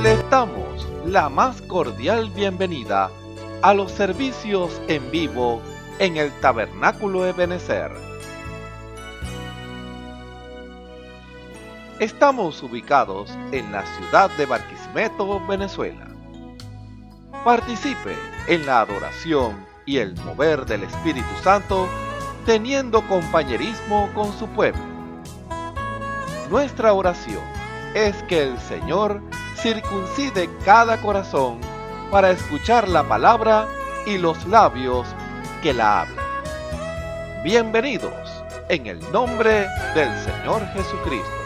Les damos la más cordial bienvenida a los servicios en vivo en el Tabernáculo Ebenezer. Estamos ubicados en la ciudad de Barquisimeto, Venezuela. Participe en la adoración y el mover del Espíritu Santo, teniendo compañerismo con su pueblo. Nuestra oración es que el Señor circuncide cada corazón para escuchar la palabra y los labios que la hablan. Bienvenidos en el nombre del Señor Jesucristo.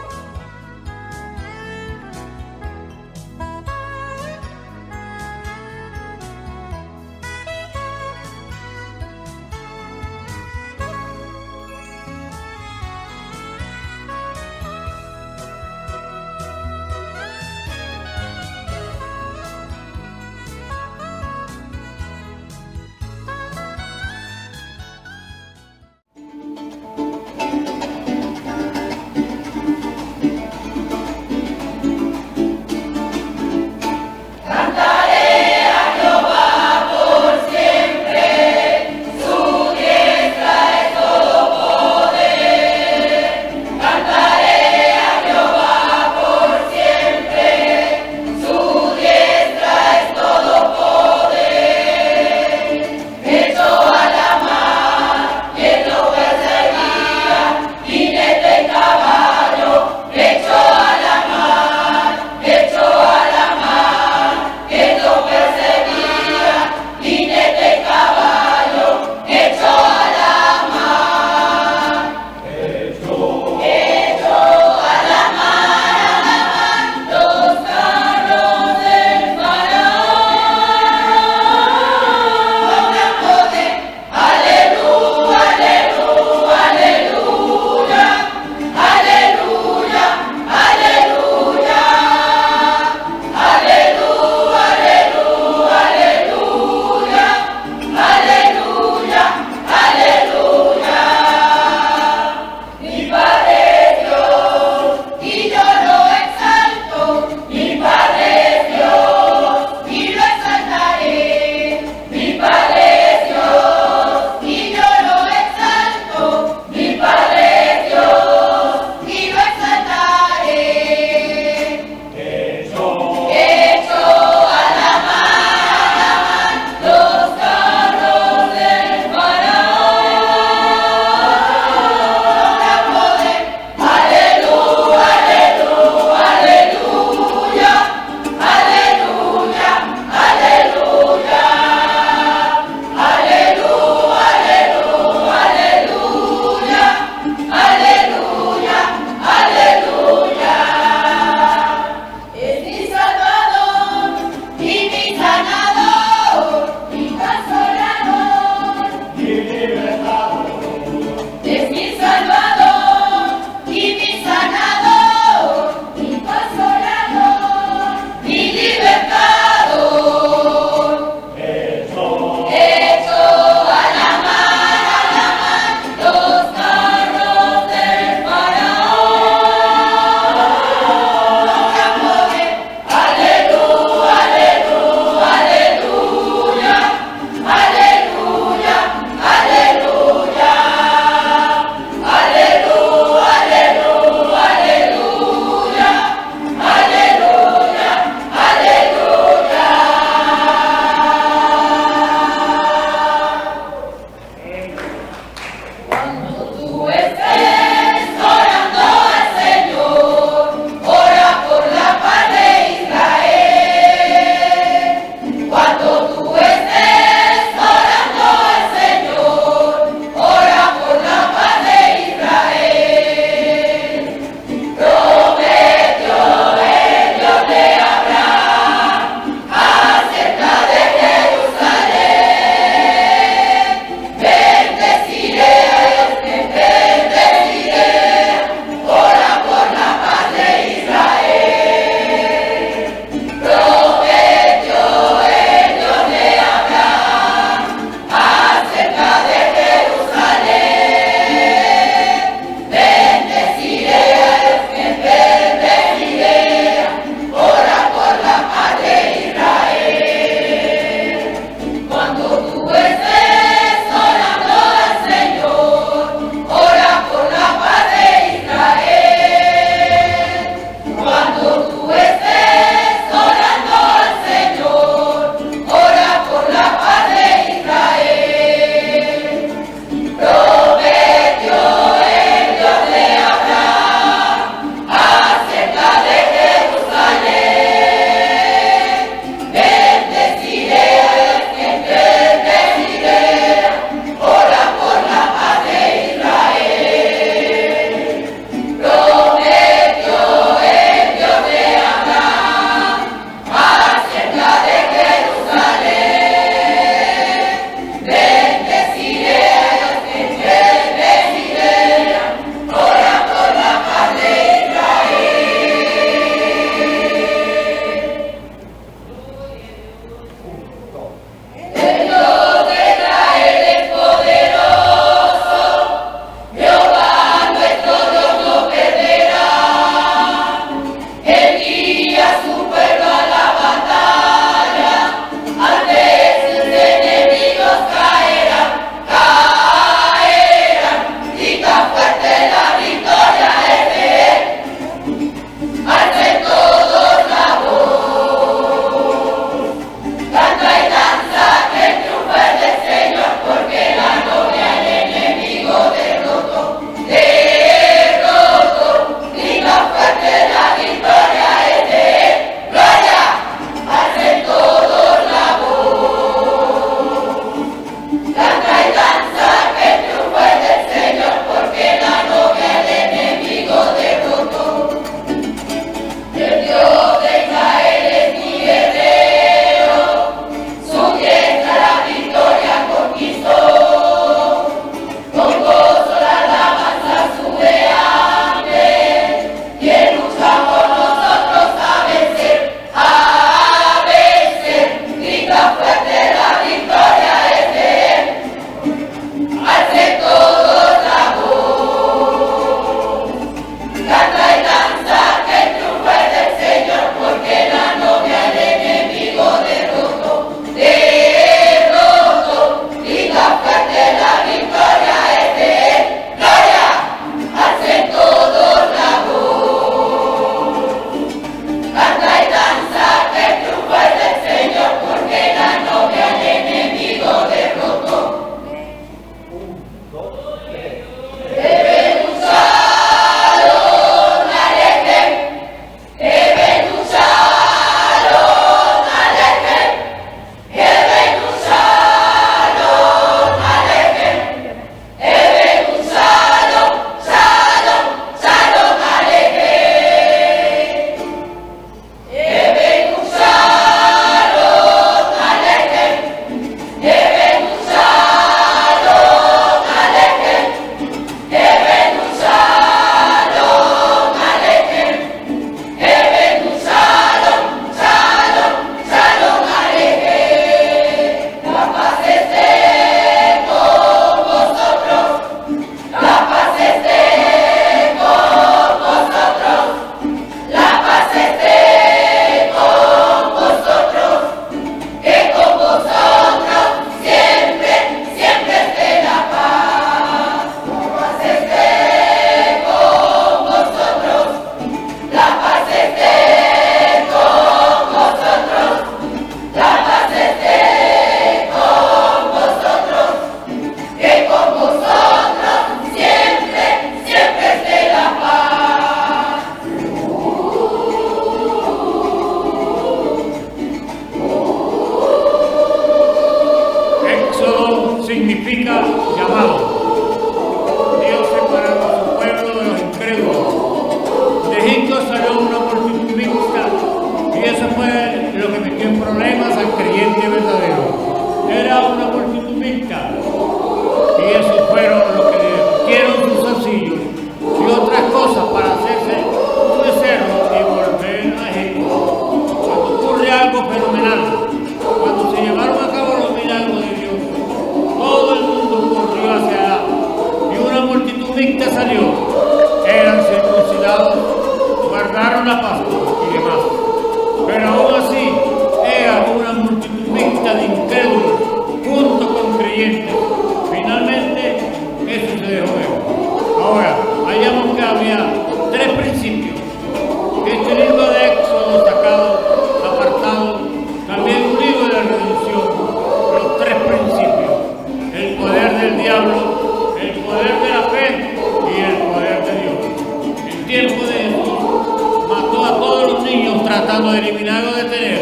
tratando de eliminar o detener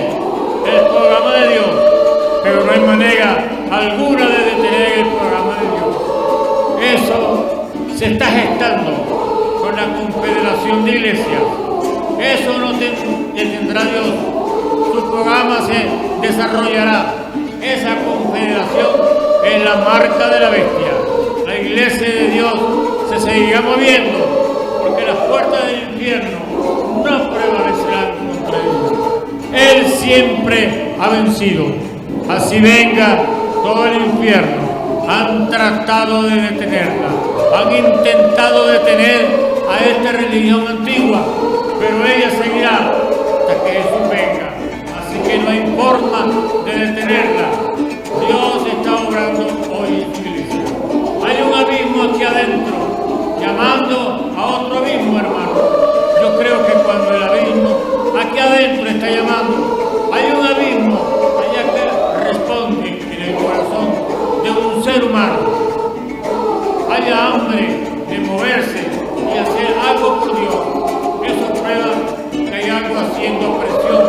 el programa de Dios, pero no hay manera alguna de detener el programa de Dios. Eso se está gestando con la Confederación de Iglesias. Eso no detendrá Dios. Su programa se desarrollará. Esa confederación es la marca de la bestia. La Iglesia de Dios se seguirá moviendo porque las puertas del infierno no prevalecerán contra ella. Él siempre ha vencido. Así venga todo el infierno. Han tratado de detenerla. Han intentado detener a esta religión antigua, pero ella seguirá hasta que Jesús venga. Así que no hay forma de detenerla. Dios está obrando hoy en su iglesia. Hay un abismo aquí adentro, llamando a otro abismo, hermano. Yo creo que cuando el abismo aquí adentro está llamando, hay un abismo allá que responde en el corazón de un ser humano. Haya hambre de moverse y hacer algo por Dios. Eso prueba que hay algo haciendo presión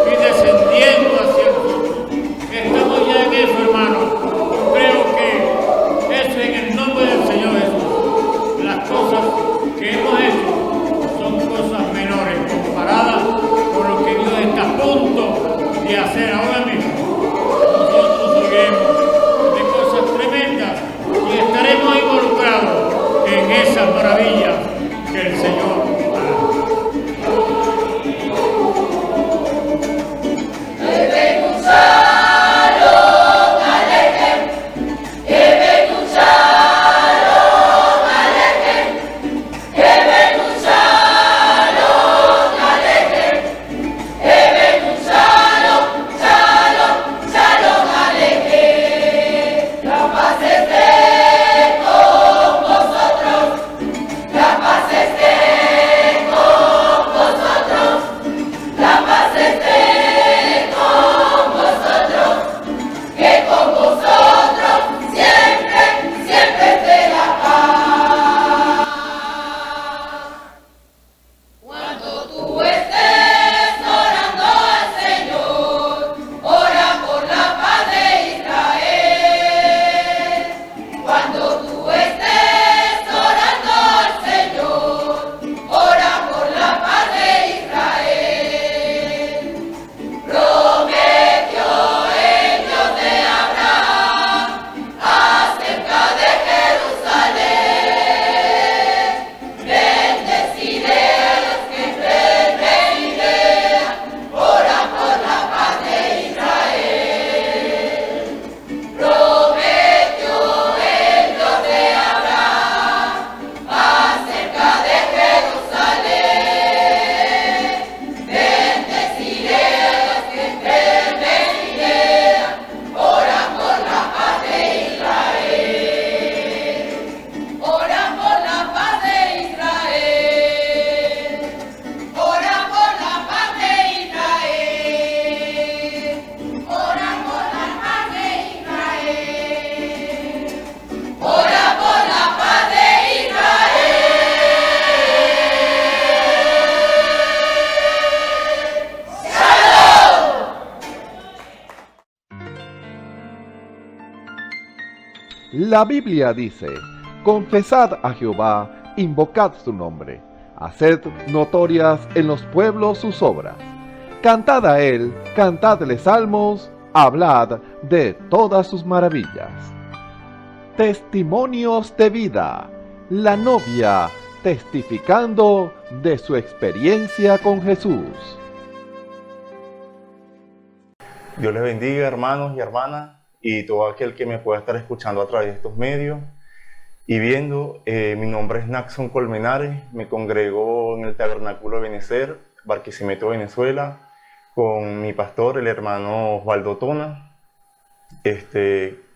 y descendiendo hacia nosotros. Estamos ya en eso, hermano. Yo creo que eso en el nombre del Señor Jesús. Las cosas que hemos hecho son cosas menores comparadas con lo que Dios está a punto de hacer ahora mismo. Nosotros oiremos de cosas tremendas y estaremos involucrados en esas maravillas que el Señor hará. La Biblia dice, confesad a Jehová, invocad su nombre, haced notorias en los pueblos sus obras. Cantad a él, cantadle salmos, hablad de todas sus maravillas. Testimonios de vida, la novia testificando de su experiencia con Jesús. Dios les bendiga, hermanos y hermanas, y todo aquel que me pueda estar escuchando a través de estos medios y viendo. Mi nombre es Naxon Colmenares, me congrego en el Tabernáculo de Benecer, Barquisimeto, Venezuela, con mi pastor, el hermano Osvaldo Tona.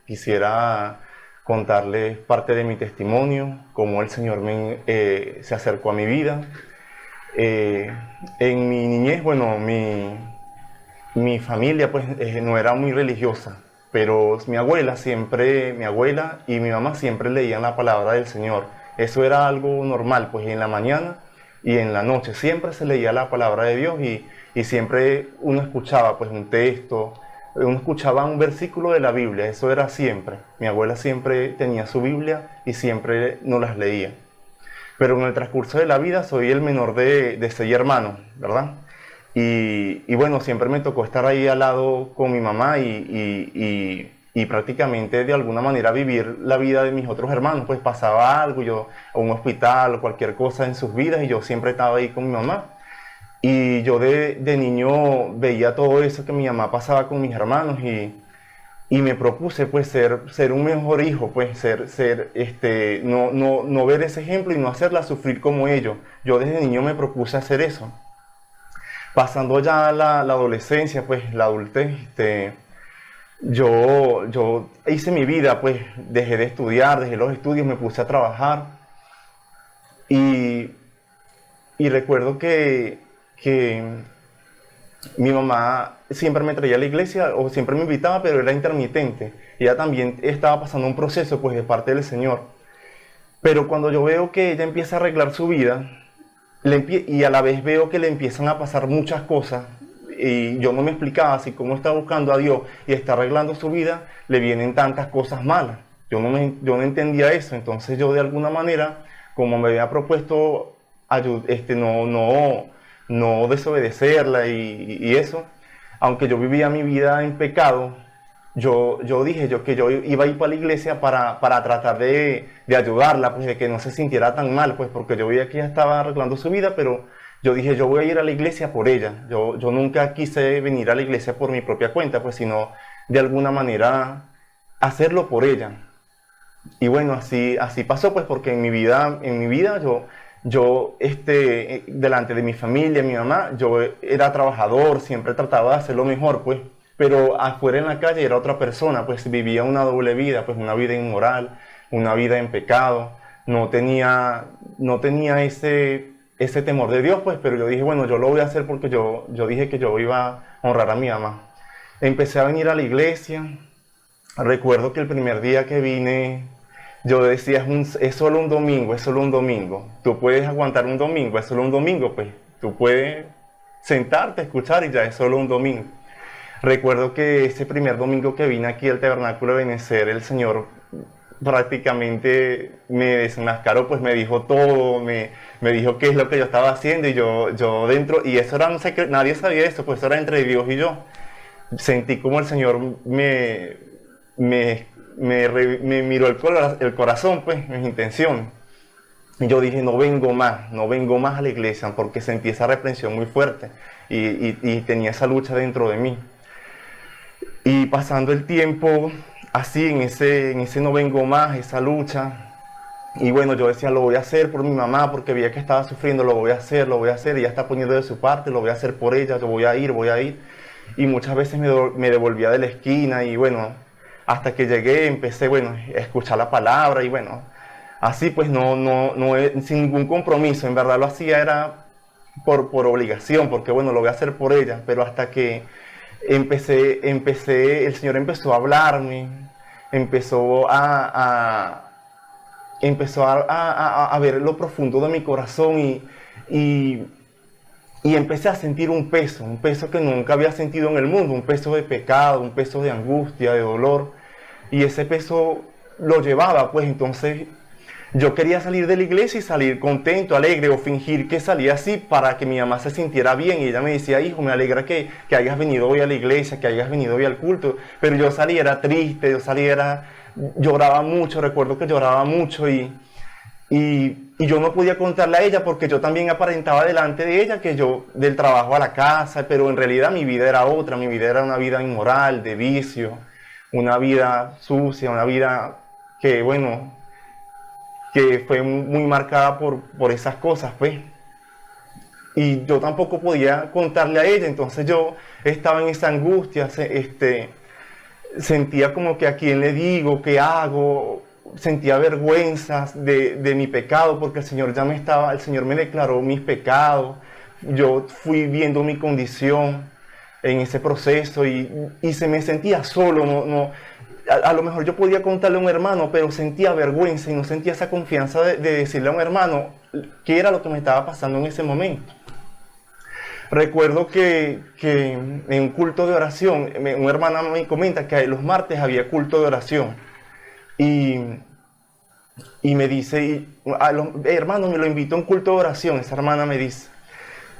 Quisiera contarles parte de mi testimonio, cómo el Señor se acercó a mi vida. En mi niñez, bueno, mi familia pues no era muy religiosa, pero mi abuela y mi mamá siempre leían la palabra del Señor. Eso era algo normal, pues en la mañana y en la noche siempre se leía la palabra de Dios y y siempre uno escuchaba pues un texto, uno escuchaba un versículo de la Biblia, eso era siempre. Mi abuela siempre tenía su Biblia y siempre nos las leía. Pero en el transcurso de la vida soy el menor de 6 hermanos, ¿verdad? Y bueno, siempre me tocó estar ahí al lado con mi mamá y prácticamente de alguna manera vivir la vida de mis otros hermanos. Pues pasaba algo, yo a un hospital o cualquier cosa en sus vidas y yo siempre estaba ahí con mi mamá. Y yo de niño veía todo eso que mi mamá pasaba con mis hermanos y me propuse pues ser un mejor hijo, pues no ver ese ejemplo y no hacerla sufrir como ellos. Yo desde niño me propuse hacer eso. Pasando ya la adolescencia, pues la adultez, yo hice mi vida, pues dejé de estudiar, dejé los estudios, me puse a trabajar y recuerdo que mi mamá siempre me traía a la iglesia o siempre me invitaba, pero era intermitente. Ella también estaba pasando un proceso pues de parte del Señor. Pero cuando yo veo que ella empieza a arreglar su vida y a la vez veo que le empiezan a pasar muchas cosas y yo no me explicaba si cómo está buscando a Dios y está arreglando su vida, le vienen tantas cosas malas. Yo no entendía eso, entonces yo de alguna manera, como me había propuesto no desobedecerla y eso, aunque yo vivía mi vida en pecado, yo dije que yo iba a ir para la iglesia para tratar de ayudarla, pues de que no se sintiera tan mal, pues porque yo veía que ella estaba arreglando su vida, pero yo dije, yo voy a ir a la iglesia por ella. Yo nunca quise venir a la iglesia por mi propia cuenta, pues sino de alguna manera hacerlo por ella. Y bueno, así pasó, pues porque en mi vida yo delante de mi familia, mi mamá, yo era trabajador, siempre trataba de hacer lo mejor, pues, pero afuera en la calle era otra persona, pues vivía una doble vida, pues una vida inmoral, una vida en pecado, no tenía ese temor de Dios, pues, pero yo dije, bueno, yo lo voy a hacer porque yo dije que yo iba a honrar a mi mamá. Empecé a venir a la iglesia, recuerdo que el primer día que vine, yo decía, es solo un domingo, es solo un domingo. Tú puedes aguantar un domingo, es solo un domingo, pues. Tú puedes sentarte, escuchar y ya es solo un domingo. Recuerdo que ese primer domingo que vine aquí al Tabernáculo de Benecer, el Señor prácticamente me desenmascaró, pues me dijo todo, me dijo qué es lo que yo estaba haciendo y yo dentro, y eso era un secreto, nadie sabía eso, pues eso era entre Dios y yo. Sentí como el Señor me miró el corazón, pues, mis intenciones. Y yo dije, no vengo más a la iglesia, porque sentí esa reprensión muy fuerte y tenía esa lucha dentro de mí. Y pasando el tiempo, así, en ese no vengo más, esa lucha, y bueno, yo decía, lo voy a hacer por mi mamá, porque veía que estaba sufriendo, lo voy a hacer, ella está poniendo de su parte, lo voy a hacer por ella, yo voy a ir. Y muchas veces me devolvía de la esquina, y bueno, hasta que llegué, empecé, bueno, a escuchar la palabra, y bueno, así pues sin ningún compromiso, en verdad lo hacía era por obligación, porque bueno, lo voy a hacer por ella, pero hasta que el Señor empezó a hablarme, empezó a ver lo profundo de mi corazón y empecé a sentir un peso que nunca había sentido en el mundo, un peso de pecado, un peso de angustia, de dolor, y ese peso lo llevaba, pues entonces yo quería salir de la iglesia y salir contento, alegre, o fingir que salía así para que mi mamá se sintiera bien. Y ella me decía, hijo, me alegra que hayas venido hoy a la iglesia, que hayas venido hoy al culto. Pero yo salía, era triste, lloraba mucho, recuerdo que lloraba mucho y yo no podía contarle a ella porque yo también aparentaba delante de ella que yo del trabajo a la casa, pero en realidad mi vida era otra, mi vida era una vida inmoral, de vicio, una vida sucia, una vida que, bueno, que fue muy marcada por esas cosas, pues. Y yo tampoco podía contarle a ella, entonces yo estaba en esa angustia, sentía como que a quién le digo, qué hago, sentía vergüenza de mi pecado, porque el Señor me declaró mis pecados, yo fui viendo mi condición en ese proceso y se me sentía solo, a lo mejor yo podía contarle a un hermano, pero sentía vergüenza y no sentía esa confianza de decirle a un hermano qué era lo que me estaba pasando en ese momento. Recuerdo que en un culto de oración, una hermana me comenta que los martes había culto de oración. Y me dice, hermano, me lo invitó a un culto de oración, esa hermana me dice.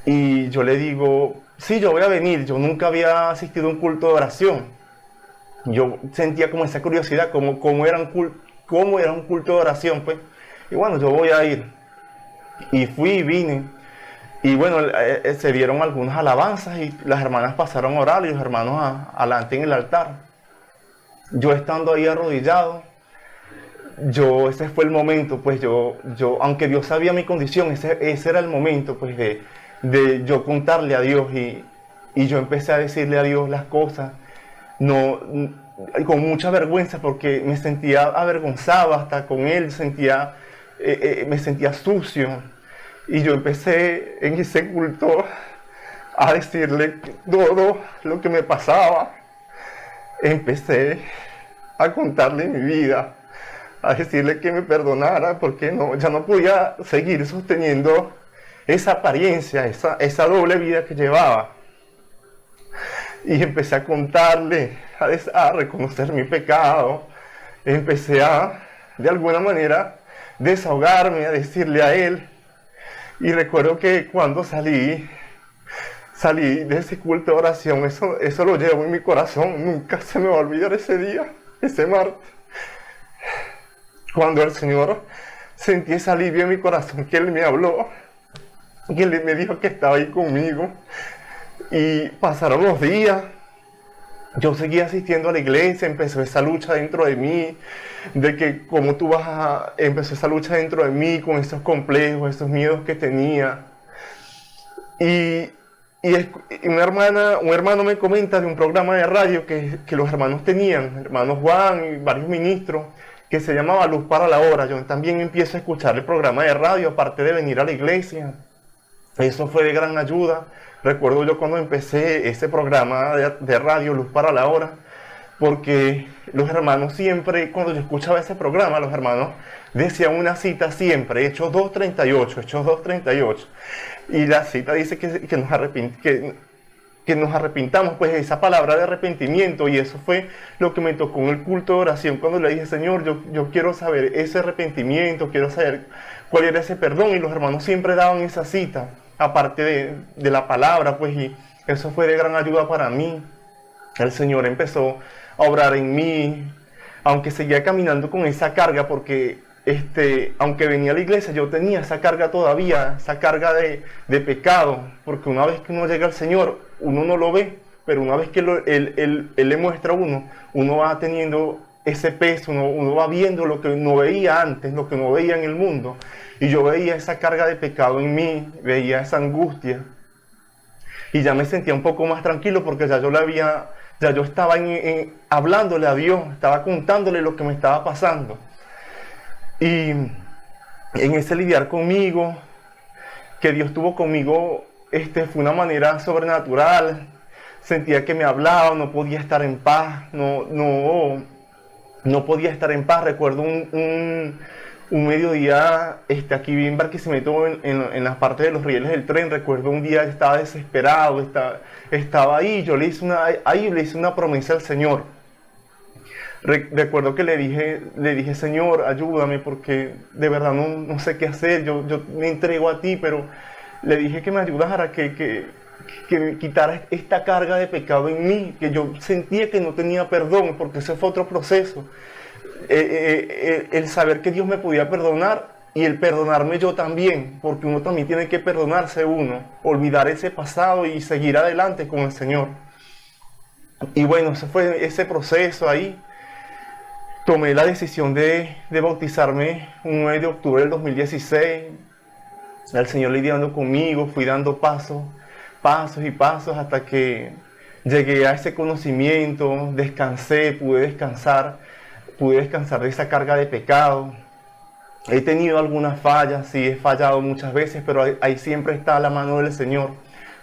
Y yo le digo, sí, yo voy a venir. Yo nunca había asistido a un culto de oración. Yo sentía como esa curiosidad, cómo era un culto de oración, pues. Y bueno, yo voy a ir. Y fui y vine. Y bueno, se dieron algunas alabanzas y las hermanas pasaron a orar y los hermanos adelante en el altar. Yo estando ahí arrodillado, ese fue el momento, pues aunque Dios sabía mi condición, ese era el momento, pues, de yo contarle a Dios y yo empecé a decirle a Dios las cosas, con mucha vergüenza porque me sentía avergonzado hasta con Él, me sentía sucio. Y yo empecé en ese culto a decirle todo lo que me pasaba. Empecé a contarle mi vida, a decirle que me perdonara porque ya no podía seguir sosteniendo esa apariencia, esa doble vida que llevaba. Y empecé a contarle, a reconocer mi pecado. Empecé de alguna manera, desahogarme, a decirle a Él. Y recuerdo que cuando salí de ese culto de oración, eso lo llevo en mi corazón, nunca se me va a olvidar ese día, ese martes. Cuando el Señor sentí ese alivio en mi corazón, que Él me habló, que Él me dijo que estaba ahí conmigo. Y pasaron los días, yo seguía asistiendo a la iglesia, empezó esa lucha dentro de mí, de que empezó esa lucha dentro de mí con esos complejos, esos miedos que tenía. Y un hermano me comenta de un programa de radio que los hermanos tenían, hermano Juan y varios ministros, que se llamaba Luz para la Hora. Yo también empiezo a escuchar el programa de radio, aparte de venir a la iglesia. Eso fue de gran ayuda. Recuerdo yo cuando empecé ese programa de radio, Luz para la Hora, porque los hermanos siempre, cuando yo escuchaba ese programa, los hermanos decían una cita siempre, Hechos 2:38. Y la cita dice que nos arrepintamos, pues esa palabra de arrepentimiento, y eso fue lo que me tocó en el culto de oración, cuando le dije, Señor, yo quiero saber ese arrepentimiento, quiero saber cuál era ese perdón, y los hermanos siempre daban esa cita, aparte de la palabra, pues, y eso fue de gran ayuda para mí. El Señor empezó a obrar en mí, aunque seguía caminando con esa carga, porque aunque venía a la iglesia, yo tenía esa carga todavía, esa carga de pecado, porque una vez que uno llega al Señor, uno no lo ve, pero una vez que Él le muestra a uno va teniendo ese peso, uno va viendo lo que no veía antes, lo que no veía en el mundo. Y yo veía esa carga de pecado en mí, veía esa angustia. Y ya me sentía un poco más tranquilo porque ya yo estaba hablándole a Dios, estaba contándole lo que me estaba pasando. Y en ese lidiar conmigo, que Dios tuvo conmigo, fue una manera sobrenatural. Sentía que me hablaba, no podía estar en paz, no podía estar en paz. Recuerdo un mediodía aquí vi en Barquisimeto, en las partes de los rieles del tren. Recuerdo un día estaba desesperado, estaba ahí, yo le hice una promesa al Señor. Recuerdo que le dije, Señor, ayúdame porque de verdad no sé qué hacer, yo me entrego a ti, pero le dije que me ayudara, que me quitara esta carga de pecado en mí, que yo sentía que no tenía perdón, porque ese fue otro proceso. El saber que Dios me podía perdonar y el perdonarme yo también, porque uno también tiene que perdonarse olvidar ese pasado y seguir adelante con el Señor. Y bueno, ese fue ese proceso ahí. Tomé la decisión de bautizarme un 9 de octubre del 2016. El Señor lidiando conmigo, fui dando pasos y pasos hasta que llegué a ese conocimiento, descansé, pude descansar de esa carga de pecado. He tenido algunas fallas, sí, he fallado muchas veces, pero ahí siempre está la mano del Señor.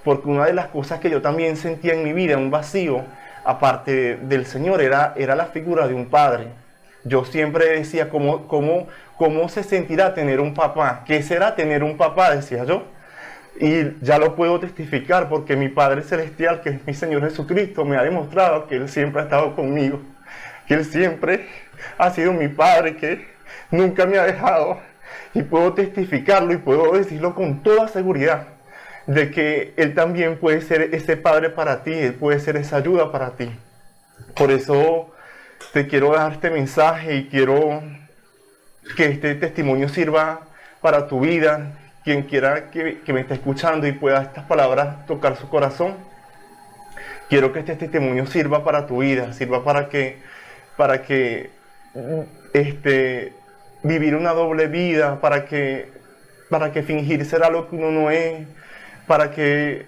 Porque una de las cosas que yo también sentía en mi vida, un vacío, aparte del Señor, era la figura de un padre. Yo siempre decía, ¿cómo se sentirá tener un papá? ¿Qué será tener un papá? Decía yo. Y ya lo puedo testificar porque mi Padre Celestial, que es mi Señor Jesucristo, me ha demostrado que Él siempre ha estado conmigo, que Él siempre ha sido mi Padre, que nunca me ha dejado. Y puedo testificarlo y puedo decirlo con toda seguridad, de que Él también puede ser ese Padre para ti, Él puede ser esa ayuda para ti. Por eso te quiero dar este mensaje y quiero que este testimonio sirva para tu vida. Quien quiera que me esté escuchando y pueda estas palabras tocar su corazón, quiero que este testimonio sirva para tu vida, sirva para que vivir una doble vida, para que fingir ser algo que uno no es, para que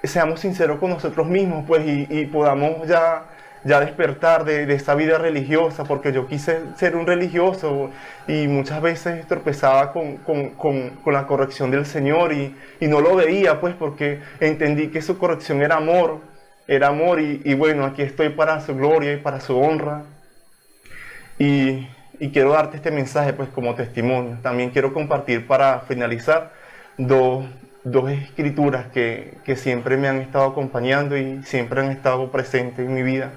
seamos sinceros con nosotros mismos, pues, y podamos ya despertar de esa vida religiosa, porque yo quise ser un religioso y muchas veces tropezaba con la corrección del Señor y no lo veía, pues, porque entendí que su corrección era amor y bueno, aquí estoy para su gloria y para su honra. Y quiero darte este mensaje, pues, como testimonio. También quiero compartir, para finalizar, dos escrituras que siempre me han estado acompañando y siempre han estado presentes en mi vida.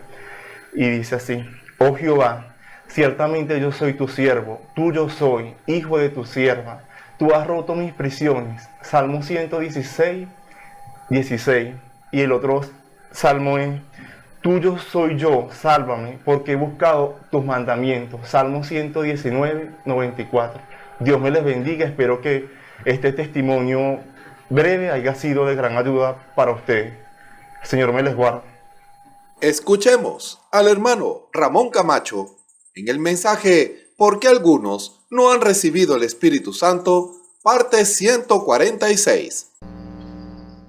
Y dice así: oh Jehová, ciertamente yo soy tu siervo, tuyo soy, hijo de tu sierva. Tú has roto mis prisiones. Salmo 116, 16. Y el otro salmo es: tuyo soy yo, sálvame, porque he buscado tus mandamientos. Salmo 119, 94. Dios me les bendiga. Espero que este testimonio breve haya sido de gran ayuda para usted. El Señor me les guarde. Escuchemos al hermano Ramón Camacho en el mensaje ¿Por qué algunos no han recibido el Espíritu Santo? Parte 146.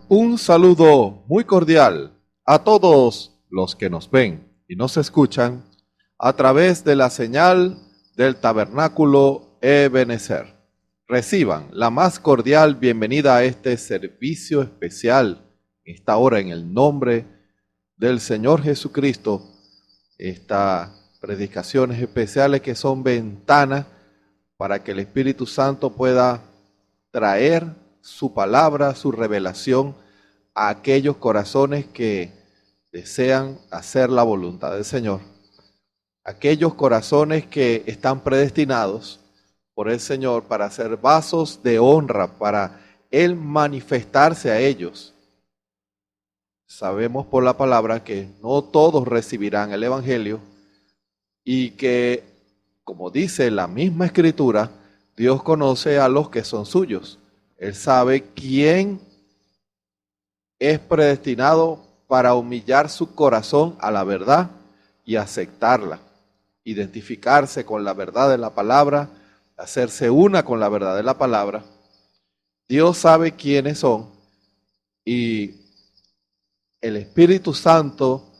Un saludo muy cordial a todos los que nos ven y nos escuchan a través de la señal del Tabernáculo Ebenezer. Reciban la más cordial bienvenida a este servicio especial, esta hora, en el nombre del Señor Jesucristo. Estas predicaciones especiales que son ventanas para que el Espíritu Santo pueda traer su palabra, su revelación a aquellos corazones que desean hacer la voluntad del Señor. Aquellos corazones que están predestinados por el Señor para ser vasos de honra, para Él manifestarse a ellos. Sabemos por la palabra que no todos recibirán el Evangelio y que, como dice la misma Escritura, Dios conoce a los que son suyos. Él sabe quién es predestinado para humillar su corazón a la verdad y aceptarla, identificarse con la verdad de la palabra, hacerse una con la verdad de la palabra. Dios sabe quiénes son y el Espíritu Santo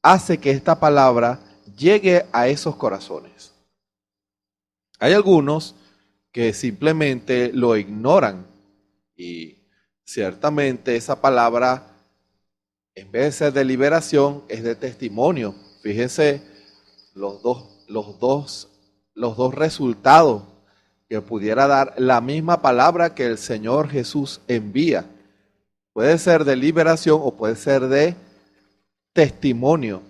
hace que esta palabra llegue a esos corazones. Hay algunos que simplemente lo ignoran y ciertamente esa palabra, en vez de ser de liberación, es de testimonio. Fíjense los dos resultados que pudiera dar la misma palabra que el Señor Jesús envía. Puede ser de liberación o puede ser de testimonio,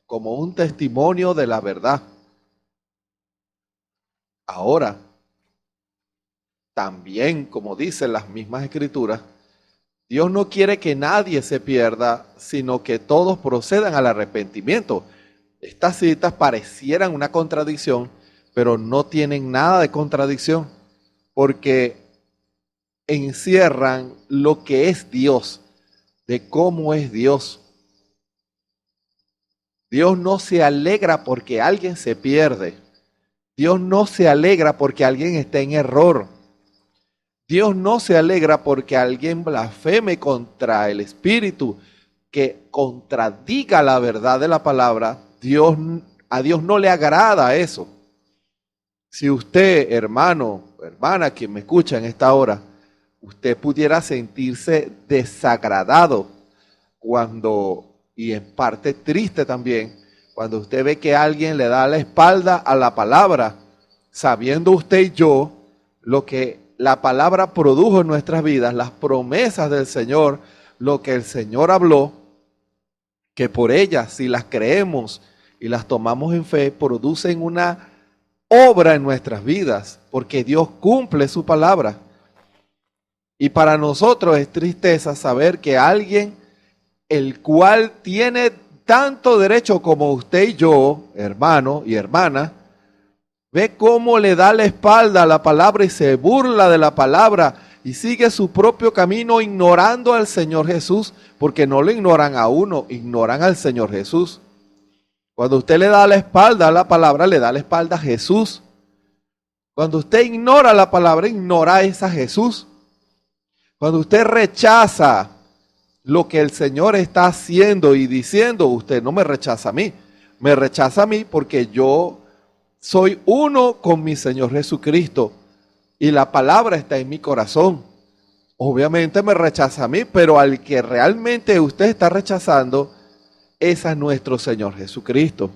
como un testimonio de la verdad. Ahora, también, como dicen las mismas Escrituras, Dios no quiere que nadie se pierda, sino que todos procedan al arrepentimiento. Estas citas parecieran una contradicción, pero no tienen nada de contradicción, porque encierran lo que es Dios, de cómo es Dios. Dios no se alegra porque alguien se pierde. Dios no se alegra porque alguien está en error. Dios no se alegra porque alguien blasfeme contra el Espíritu, que contradiga la verdad de la palabra. A Dios no le agrada eso. Si usted, hermano, hermana, quien me escucha en esta hora, usted pudiera sentirse desagradado y en parte triste también, cuando usted ve que alguien le da la espalda a la palabra, sabiendo usted y yo lo que la palabra produjo en nuestras vidas, las promesas del Señor, lo que el Señor habló, que por ellas, si las creemos y las tomamos en fe, producen una obra en nuestras vidas, porque Dios cumple su palabra. Y para nosotros es tristeza saber que alguien, el cual tiene tanto derecho como usted y yo, hermano y hermana, ve cómo le da la espalda a la palabra y se burla de la palabra y sigue su propio camino ignorando al Señor Jesús, porque no lo ignoran a uno, ignoran al Señor Jesús. Cuando usted le da la espalda a la palabra, le da la espalda a Jesús. Cuando usted ignora la palabra, ignora a esa Jesús. Cuando usted rechaza lo que el Señor está haciendo y diciendo, usted no me rechaza a mí. Me rechaza a mí porque yo soy uno con mi Señor Jesucristo y la palabra está en mi corazón. Obviamente me rechaza a mí, pero al que realmente usted está rechazando es a nuestro Señor Jesucristo.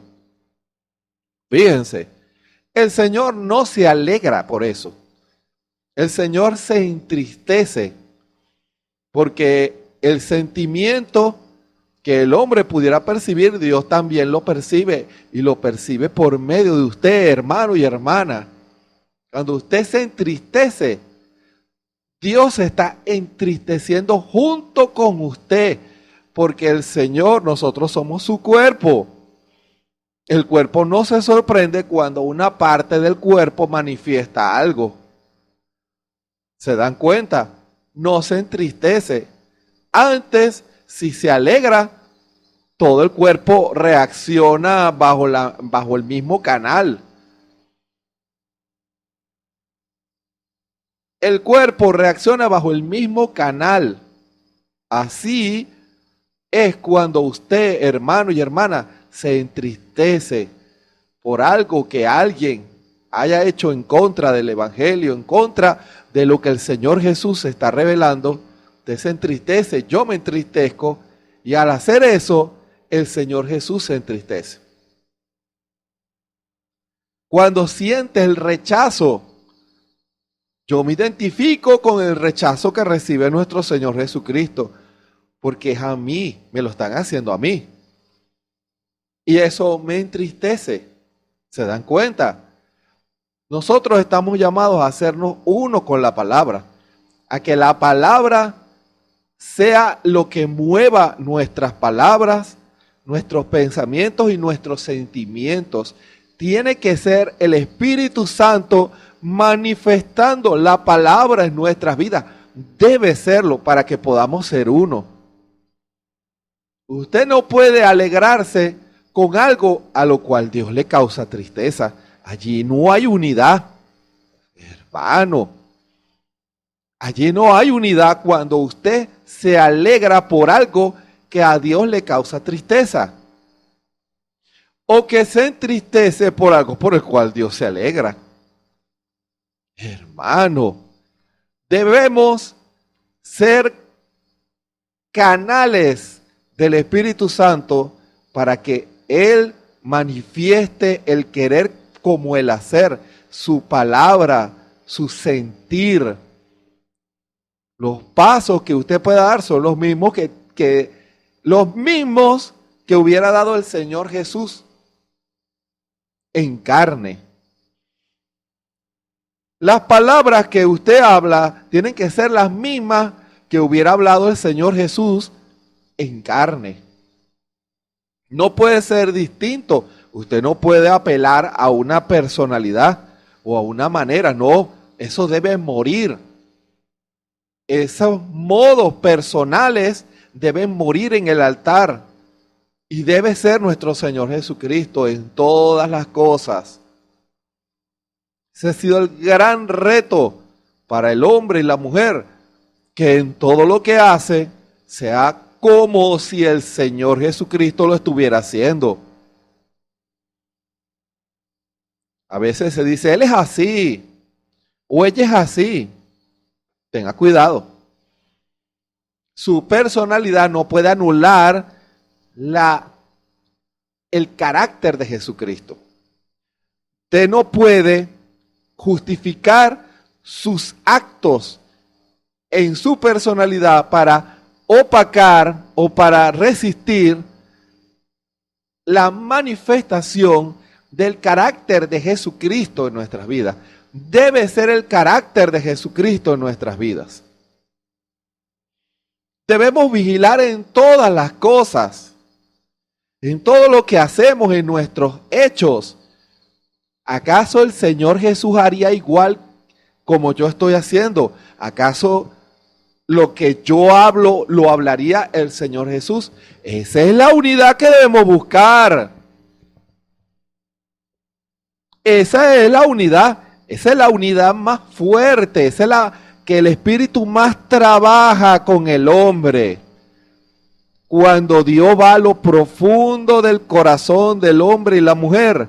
Fíjense, el Señor no se alegra por eso. El Señor se entristece porque el sentimiento que el hombre pudiera percibir, Dios también lo percibe y lo percibe por medio de usted, hermano y hermana. Cuando usted se entristece, Dios se está entristeciendo junto con usted, porque el Señor, nosotros somos su cuerpo. El cuerpo no se sorprende cuando una parte del cuerpo manifiesta algo. ¿Se dan cuenta? No se entristece. Antes, si se alegra, todo el cuerpo reacciona bajo el mismo canal. El cuerpo reacciona bajo el mismo canal. Así es cuando usted, hermano y hermana, se entristece por algo que alguien haya hecho en contra del Evangelio, en contra de lo que el Señor Jesús está revelando. Usted se entristece, yo me entristezco, y al hacer eso, el Señor Jesús se entristece. Cuando siente el rechazo, yo me identifico con el rechazo que recibe nuestro Señor Jesucristo, porque es a mí, me lo están haciendo a mí. Y eso me entristece. ¿Se dan cuenta? Nosotros estamos llamados a hacernos uno con la palabra, a que la palabra sea lo que mueva nuestras palabras, nuestros pensamientos y nuestros sentimientos. Tiene que ser el Espíritu Santo manifestando la palabra en nuestras vidas. Debe serlo para que podamos ser uno. Usted no puede alegrarse con algo a lo cual Dios le causa tristeza. Allí no hay unidad, hermano. Allí no hay unidad cuando usted se alegra por algo que a Dios le causa tristeza. O que se entristece por algo por el cual Dios se alegra. Hermano, debemos ser canales del Espíritu Santo para que Él manifieste el querer como el hacer, su palabra, su sentir. Los pasos que usted pueda dar son los mismos que hubiera dado el Señor Jesús en carne. Las palabras que usted habla tienen que ser las mismas que hubiera hablado el Señor Jesús en carne. No puede ser distinto. Usted no puede apelar a una personalidad o a una manera. No, eso debe morir. Esos modos personales deben morir en el altar. Y debe ser nuestro Señor Jesucristo en todas las cosas. Ese ha sido el gran reto para el hombre y la mujer, que en todo lo que hace sea como si el Señor Jesucristo lo estuviera haciendo. A veces se dice, él es así, o ella es así. Tenga cuidado. Su personalidad no puede anular el carácter de Jesucristo. Usted no puede justificar sus actos en su personalidad para opacar o para resistir la manifestación del carácter de Jesucristo en nuestras vidas. Debe ser el carácter de Jesucristo en nuestras vidas. Debemos vigilar en todas las cosas, en todo lo que hacemos, en nuestros hechos. ¿Acaso el Señor Jesús haría igual como yo estoy haciendo? ¿Acaso lo que yo hablo lo hablaría el Señor Jesús? Esa es la unidad que debemos buscar. Esa es la unidad más fuerte, esa es la que el Espíritu más trabaja con el hombre. Cuando Dios va a lo profundo del corazón del hombre y la mujer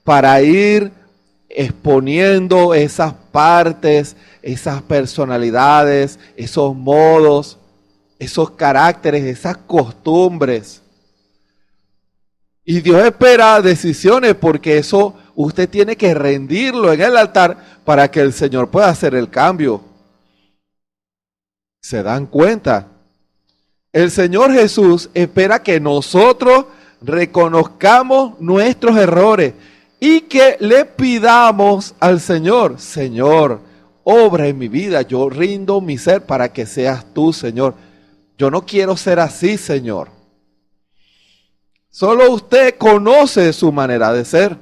para ir exponiendo esas partes, esas personalidades, esos modos, esos caracteres, esas costumbres. Y Dios espera decisiones porque eso usted tiene que rendirlo en el altar para que el Señor pueda hacer el cambio. ¿Se dan cuenta? El Señor Jesús espera que nosotros reconozcamos nuestros errores y que le pidamos al Señor: Señor, obra en mi vida, yo rindo mi ser para que seas tú, Señor. Yo no quiero ser así, Señor. Solo usted conoce su manera de ser.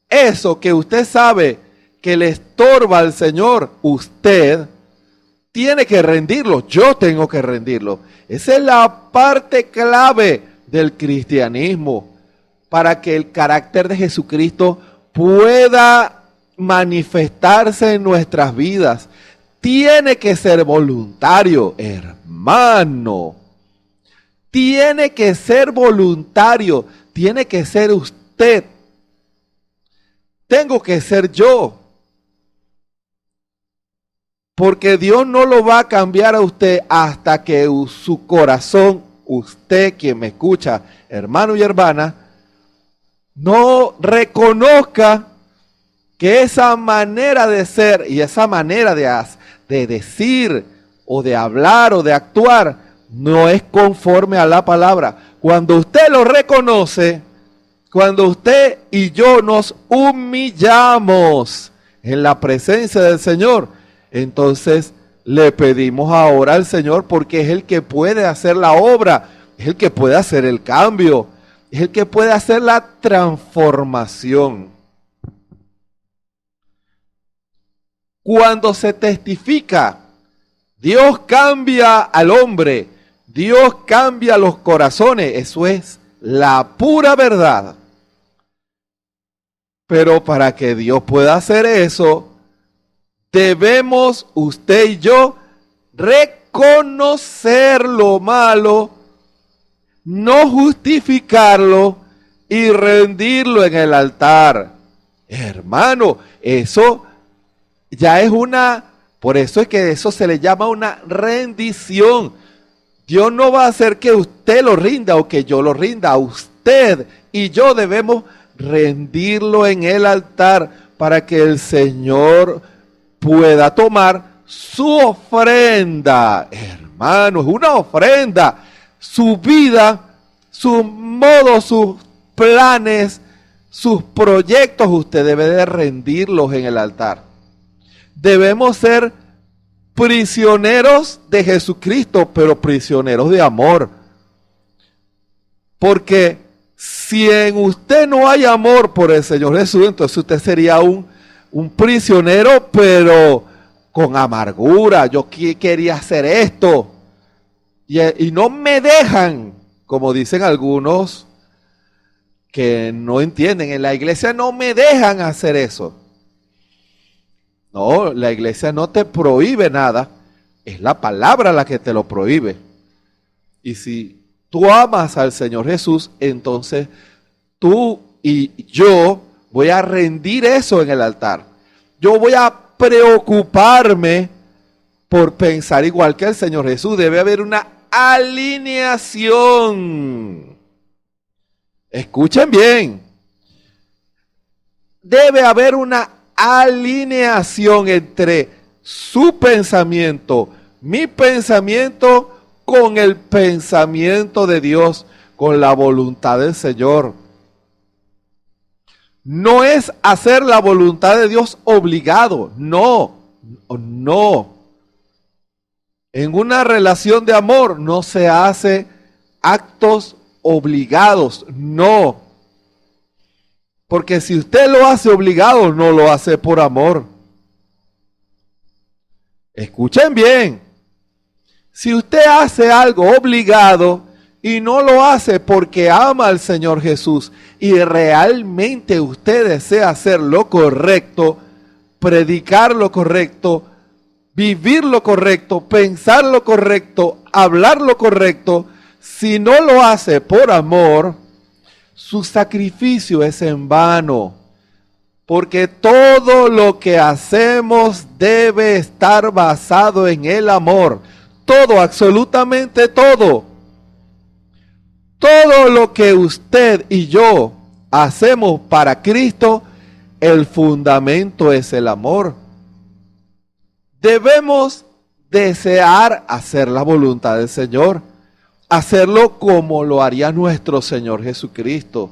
Eso que usted sabe que le estorba al Señor, usted tiene que rendirlo. Yo tengo que rendirlo. Esa es la parte clave del cristianismo para que el carácter de Jesucristo pueda manifestarse en nuestras vidas. Tiene que ser voluntario, hermano. Tiene que ser voluntario. Tiene que ser usted. Tengo que ser yo. Porque Dios no lo va a cambiar a usted hasta que su corazón, usted quien me escucha, hermano y hermana, no reconozca que esa manera de ser y esa manera de decir o de hablar o de actuar no es conforme a la palabra. Cuando usted lo reconoce, cuando usted y yo nos humillamos en la presencia del Señor, entonces le pedimos ahora al Señor, porque es el que puede hacer la obra, es el que puede hacer el cambio, es el que puede hacer la transformación. Cuando se testifica, Dios cambia al hombre, Dios cambia los corazones, eso es la pura verdad. Pero para que Dios pueda hacer eso, debemos usted y yo reconocer lo malo, no justificarlo y rendirlo en el altar. Hermano, eso ya es por eso es que eso se le llama una rendición. Dios no va a hacer que usted lo rinda o que yo lo rinda. A usted y yo debemos rendirlo en el altar para que el Señor pueda tomar su ofrenda. Hermano, es una ofrenda. Su vida, su modo, sus planes, sus proyectos, usted debe de rendirlos en el altar. Debemos ser prisioneros de Jesucristo, pero prisioneros de amor. Porque si en usted no hay amor por el Señor Jesús, entonces usted sería un prisionero, pero con amargura. Yo quería hacer esto y no me dejan, como dicen algunos que no entienden. En la iglesia no me dejan hacer eso. No, la iglesia no te prohíbe nada, es la palabra la que te lo prohíbe. Y si tú amas al Señor Jesús, entonces tú y yo voy a rendir eso en el altar. Yo voy a preocuparme por pensar igual que el Señor Jesús. Debe haber una alineación. Escuchen bien. debe haber una alineación entre su pensamiento, mi pensamiento, con el pensamiento de Dios, con la voluntad del Señor. No es hacer la voluntad de Dios obligado, no. En una relación de amor no se hace actos obligados, no. Porque si usted lo hace obligado, no lo hace por amor. Escuchen bien. Si usted hace algo obligado y no lo hace porque ama al Señor Jesús y realmente usted desea hacer lo correcto, predicar lo correcto, vivir lo correcto, pensar lo correcto, hablar lo correcto, si no lo hace por amor, su sacrificio es en vano. Porque todo lo que hacemos debe estar basado en el amor. Todo, absolutamente todo. Todo lo que usted y yo hacemos para Cristo, el fundamento es el amor. Debemos desear hacer la voluntad del Señor, hacerlo como lo haría nuestro Señor Jesucristo,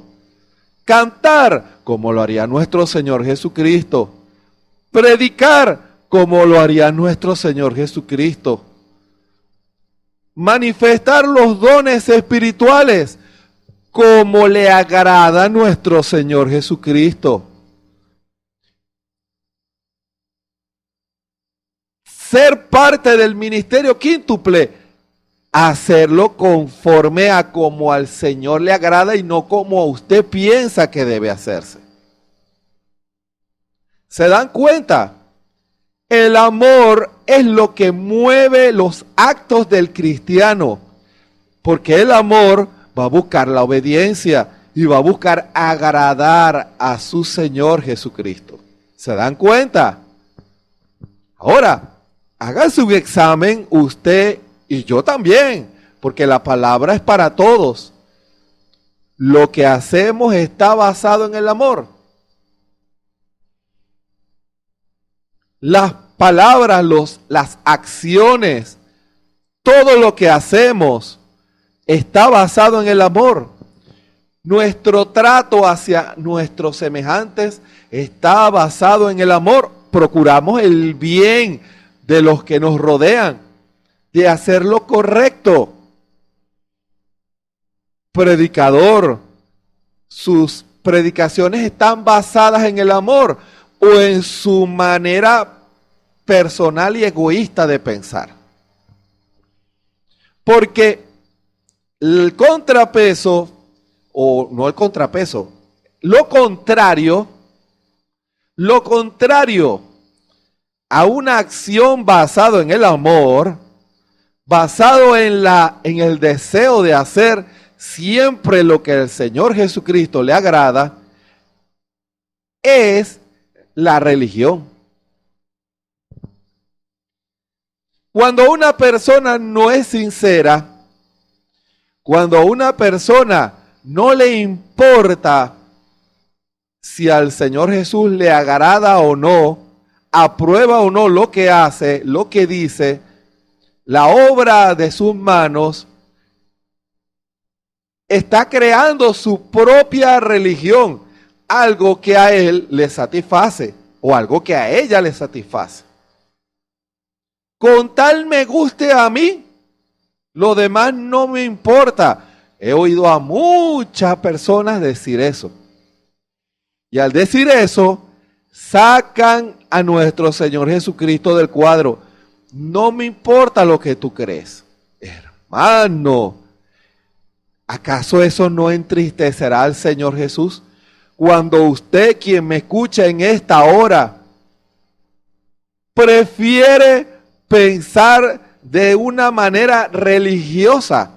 cantar como lo haría nuestro Señor Jesucristo, predicar como lo haría nuestro Señor Jesucristo, manifestar los dones espirituales como le agrada a nuestro Señor Jesucristo. Ser parte del ministerio quíntuple, hacerlo conforme a como al Señor le agrada y no como usted piensa que debe hacerse. ¿Se dan cuenta? El amor es lo que mueve los actos del cristiano, porque el amor va a buscar la obediencia y va a buscar agradar a su Señor Jesucristo. ¿Se dan cuenta? Ahora, hagan su examen usted y yo también, porque la palabra es para todos. Lo que hacemos está basado en el amor. Las palabras, las acciones, todo lo que hacemos está basado en el amor. Nuestro trato hacia nuestros semejantes está basado en el amor. Procuramos el bien de los que nos rodean, de hacer lo correcto. Predicador, sus predicaciones están basadas en el amor o en su manera personal y egoísta de pensar. Porque el contrapeso, o no el contrapeso, lo contrario a una acción basado en el amor, basado en el deseo de hacer siempre lo que el Señor Jesucristo le agrada, es la religión. Cuando una persona no es sincera, cuando a una persona no le importa si al Señor Jesús le agrada o no, aprueba o no lo que hace, lo que dice, la obra de sus manos, está creando su propia religión, algo que a él le satisface o algo que a ella le satisface. Con tal me guste a mí, lo demás no me importa. He oído a muchas personas decir eso. Y al decir eso, sacan a nuestro Señor Jesucristo del cuadro. No me importa lo que tú crees. Hermano, ¿acaso eso no entristecerá al Señor Jesús? Cuando usted, quien me escucha en esta hora, prefiere pensar de una manera religiosa,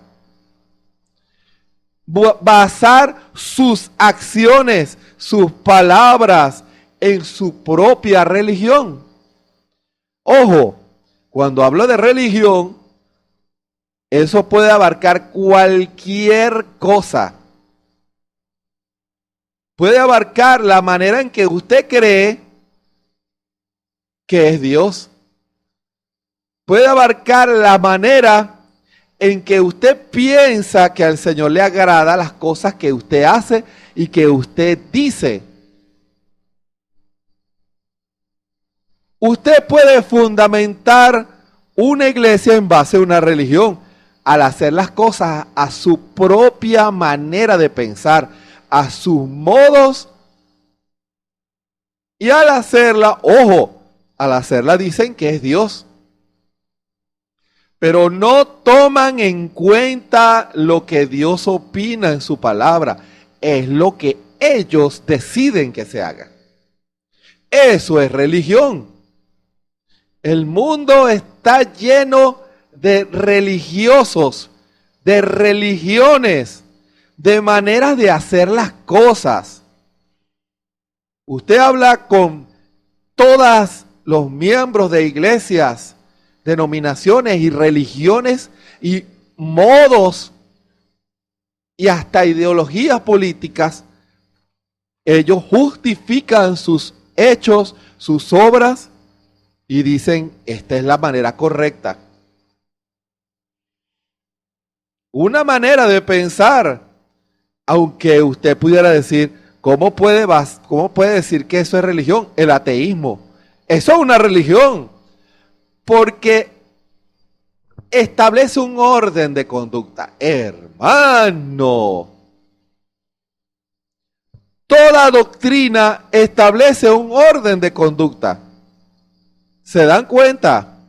basar sus acciones, sus palabras en su propia religión. Ojo, cuando hablo de religión, eso puede abarcar cualquier cosa. puede abarcar la manera en que usted cree que es Dios. Puede abarcar la manera en que usted piensa que al Señor le agrada las cosas que usted hace y que usted dice. Usted puede fundamentar una iglesia en base a una religión al hacer las cosas a su propia manera de pensar, a sus modos, y al hacerla, ojo, al hacerla dicen que es Dios, pero no toman en cuenta lo que Dios opina en su palabra, es lo que ellos deciden que se haga. Eso es religión. El mundo está lleno de religiosos, de religiones, de maneras de hacer las cosas. Usted habla con todos los miembros de iglesias, denominaciones y religiones y modos y hasta ideologías políticas. Ellos justifican sus hechos, sus obras y dicen, esta es la manera correcta. Una manera de pensar, aunque usted pudiera decir, ¿cómo puede decir que eso es religión? El ateísmo. Eso es una religión, porque establece un orden de conducta. Hermano, toda doctrina establece un orden de conducta. ¿Se dan cuenta?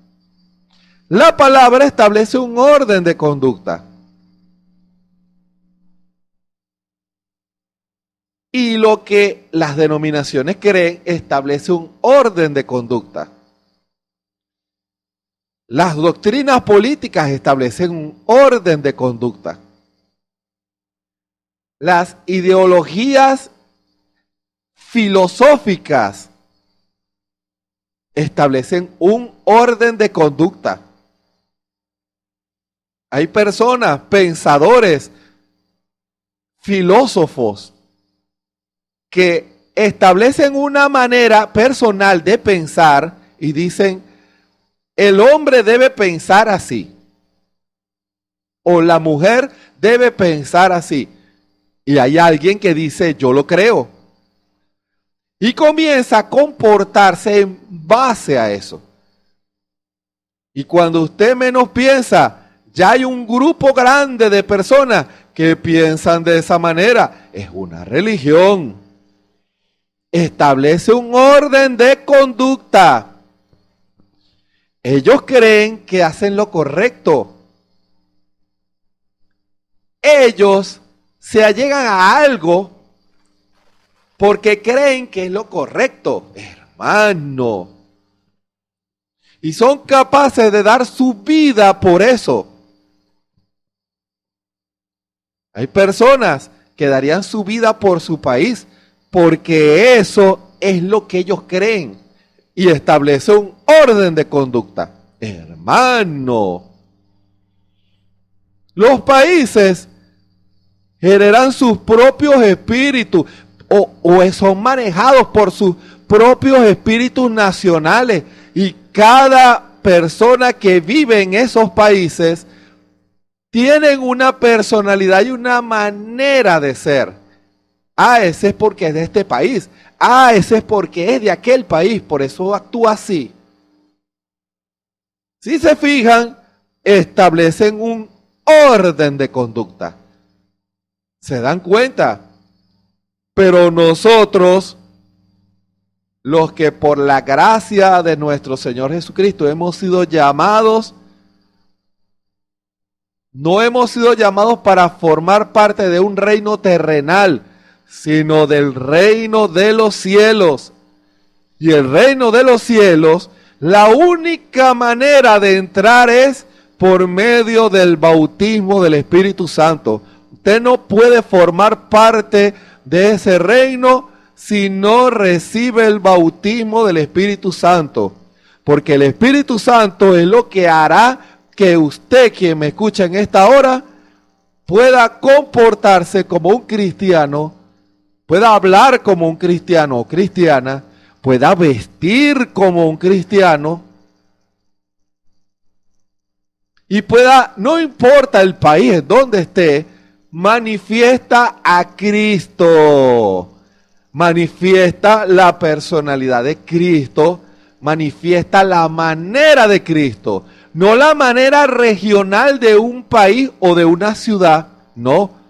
La palabra establece un orden de conducta. Y lo que las denominaciones creen establece un orden de conducta. Las doctrinas políticas establecen un orden de conducta. Las ideologías filosóficas establecen un orden de conducta. Hay personas, pensadores, filósofos, que establecen una manera personal de pensar y dicen, el hombre debe pensar así, o la mujer debe pensar así. Y hay alguien que dice, yo lo creo. Y comienza a comportarse en base a eso. Y cuando usted menos piensa, ya hay un grupo grande de personas que piensan de esa manera. Es una religión. Establece un orden de conducta. Ellos creen que hacen lo correcto. Ellos se allegan a algo porque creen que es lo correcto, hermano. Y son capaces de dar su vida por eso. Hay personas que darían su vida por su país porque eso es lo que ellos creen y establece un orden de conducta. Hermano, los países generan sus propios espíritus o son manejados por sus propios espíritus nacionales y cada persona que vive en esos países tienen una personalidad y una manera de ser. Ese es porque es de este país. Ese es porque es de aquel país, por eso actúa así. Si se fijan, establecen un orden de conducta. ¿Se dan cuenta? Pero nosotros, los que por la gracia de nuestro Señor Jesucristo hemos sido llamados, no hemos sido llamados para formar parte de un reino terrenal, sino del reino de los cielos. Y el reino de los cielos, la única manera de entrar es por medio del bautismo del Espíritu Santo. Usted no puede formar parte de ese reino si no recibe el bautismo del Espíritu Santo. Porque el Espíritu Santo es lo que hará que usted, quien me escucha en esta hora, pueda comportarse como un cristiano pueda hablar como un cristiano o cristiana, pueda vestir como un cristiano y pueda, no importa el país en donde esté, manifiesta a Cristo, manifiesta la personalidad de Cristo, manifiesta la manera de Cristo, no la manera regional de un país o de una ciudad, no.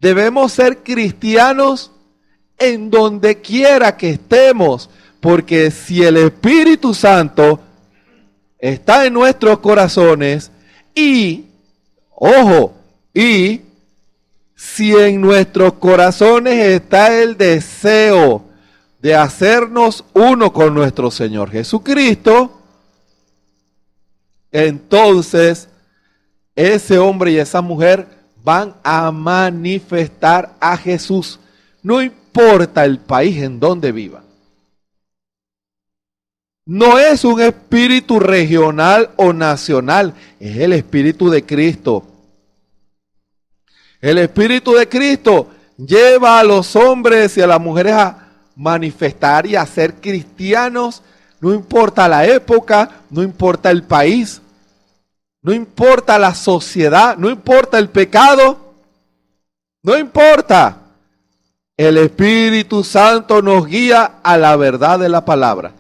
Debemos ser cristianos en donde quiera que estemos, porque si el Espíritu Santo está en nuestros corazones y, ojo, y si en nuestros corazones está el deseo de hacernos uno con nuestro Señor Jesucristo, entonces ese hombre y esa mujer van a manifestar a Jesús, no importa el país en donde vivan. No es un espíritu regional o nacional, es el Espíritu de Cristo. El Espíritu de Cristo lleva a los hombres y a las mujeres a manifestar y a ser cristianos, no importa la época, no importa el país, no importa la sociedad, no importa el pecado, no importa. El Espíritu Santo nos guía a la verdad de la palabra.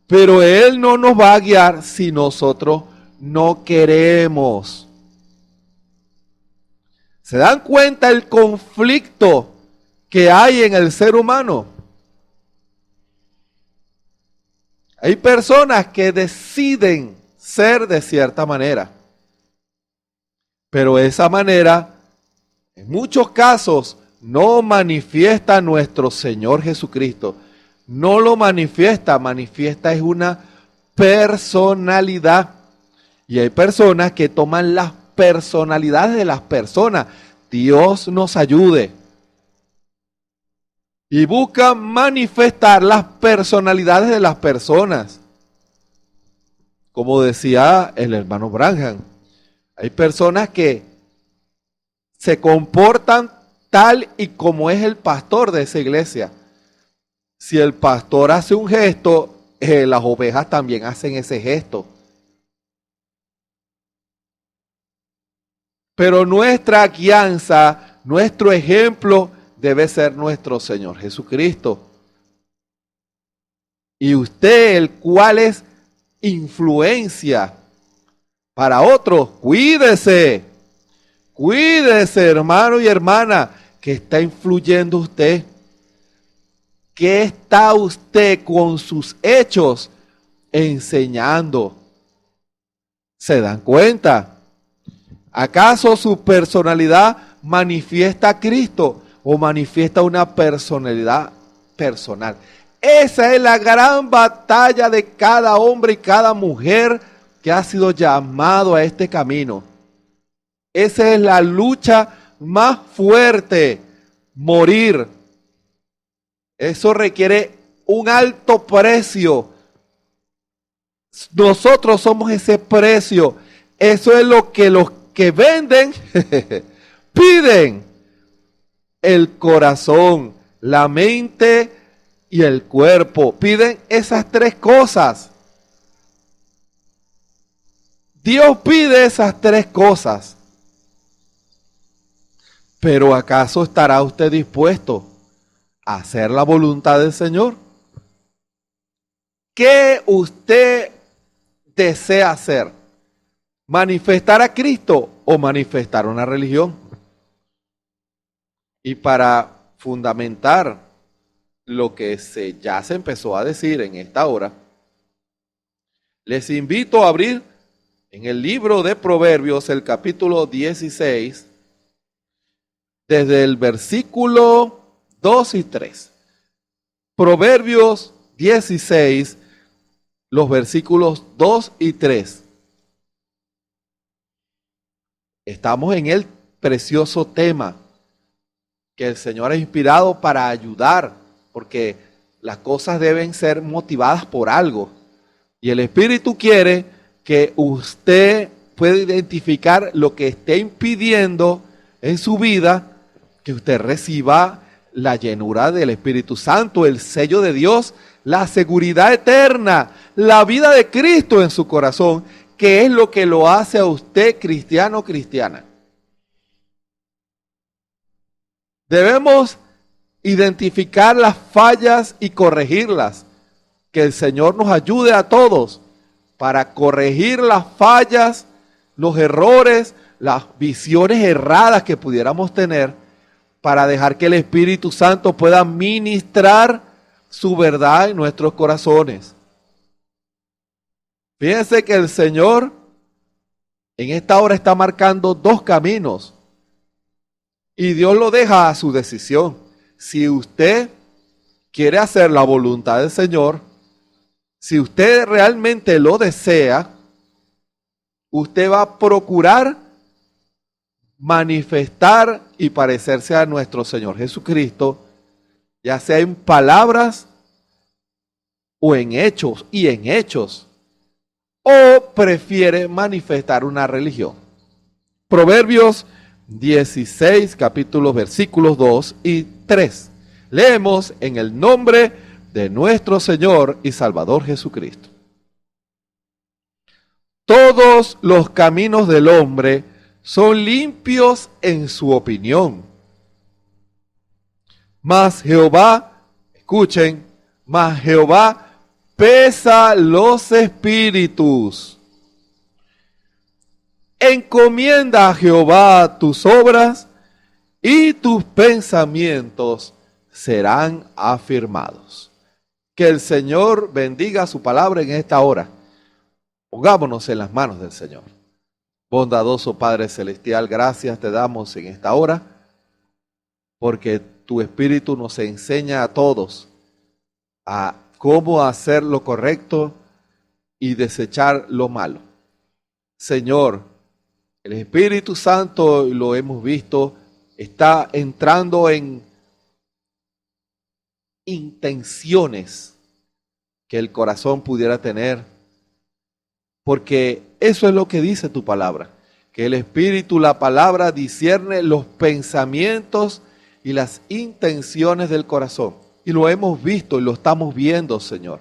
Pero Él no nos va a guiar si nosotros no queremos. ¿Se dan cuenta el conflicto que hay en el ser humano? Hay personas que deciden ser de cierta manera, pero esa manera, en muchos casos, no manifiesta a nuestro Señor Jesucristo. No lo manifiesta, manifiesta es una personalidad. Y hay personas que toman las personalidades de las personas. Dios nos ayude. Y buscan manifestar las personalidades de las personas. Como decía el hermano Branham, hay personas que se comportan tal y como es el pastor de esa iglesia. Si el pastor hace un gesto, las ovejas también hacen ese gesto. Pero nuestra guianza, nuestro ejemplo debe ser nuestro Señor Jesucristo. Y usted, el cual es influencia para otros, cuídese. Cuídese, hermano y hermana, que está influyendo usted. ¿Qué está usted con sus hechos enseñando? ¿Se dan cuenta? ¿Acaso su personalidad manifiesta a Cristo o manifiesta una personalidad personal? Esa es la gran batalla de cada hombre y cada mujer que ha sido llamado a este camino. Esa es la lucha más fuerte, morir. Eso requiere un alto precio. Nosotros somos ese precio. Eso es lo que los que venden piden. El corazón, la mente y el cuerpo. Piden esas tres cosas. Dios pide esas tres cosas. Pero ¿acaso estará usted dispuesto a hacer la voluntad del Señor? ¿Qué usted desea hacer? ¿Manifestar a Cristo o manifestar una religión? Y para fundamentar lo que ya se empezó a decir en esta hora, les invito a abrir en el libro de Proverbios, el capítulo 16, desde el versículo 2 y 3. Proverbios 16, los versículos 2 y 3. Estamos en el precioso tema que el Señor ha inspirado para ayudar, porque las cosas deben ser motivadas por algo. Y el Espíritu quiere que usted pueda identificar lo que esté impidiendo en su vida que usted reciba la llenura del Espíritu Santo, el sello de Dios, la seguridad eterna, la vida de Cristo en su corazón, que es lo que lo hace a usted cristiano o cristiana. Debemos identificar las fallas y corregirlas. Que el Señor nos ayude a todos para corregir las fallas, los errores, las visiones erradas que pudiéramos tener, para dejar que el Espíritu Santo pueda ministrar su verdad en nuestros corazones. Fíjense que el Señor en esta hora está marcando dos caminos y Dios lo deja a su decisión. Si usted quiere hacer la voluntad del Señor, si usted realmente lo desea, usted va a procurar manifestar y parecerse a nuestro Señor Jesucristo, ya sea en palabras o en hechos, o prefiere manifestar una religión. Proverbios 16, capítulos, versículos 2 y 3. Leemos en el nombre de nuestro Señor y Salvador Jesucristo. Todos los caminos del hombre son limpios en su opinión. Mas Jehová, escuchen, mas Jehová pesa los espíritus. Encomienda a Jehová tus obras y tus pensamientos serán afirmados. Que el Señor bendiga su palabra en esta hora. Pongámonos en las manos del Señor. Bondadoso Padre Celestial, gracias te damos en esta hora, porque tu Espíritu nos enseña a todos a cómo hacer lo correcto y desechar lo malo. Señor, el Espíritu Santo, lo hemos visto, está entrando en intenciones que el corazón pudiera tener, porque eso es lo que dice tu palabra, que el Espíritu, la palabra, discierne los pensamientos y las intenciones del corazón. Y lo hemos visto y lo estamos viendo, Señor.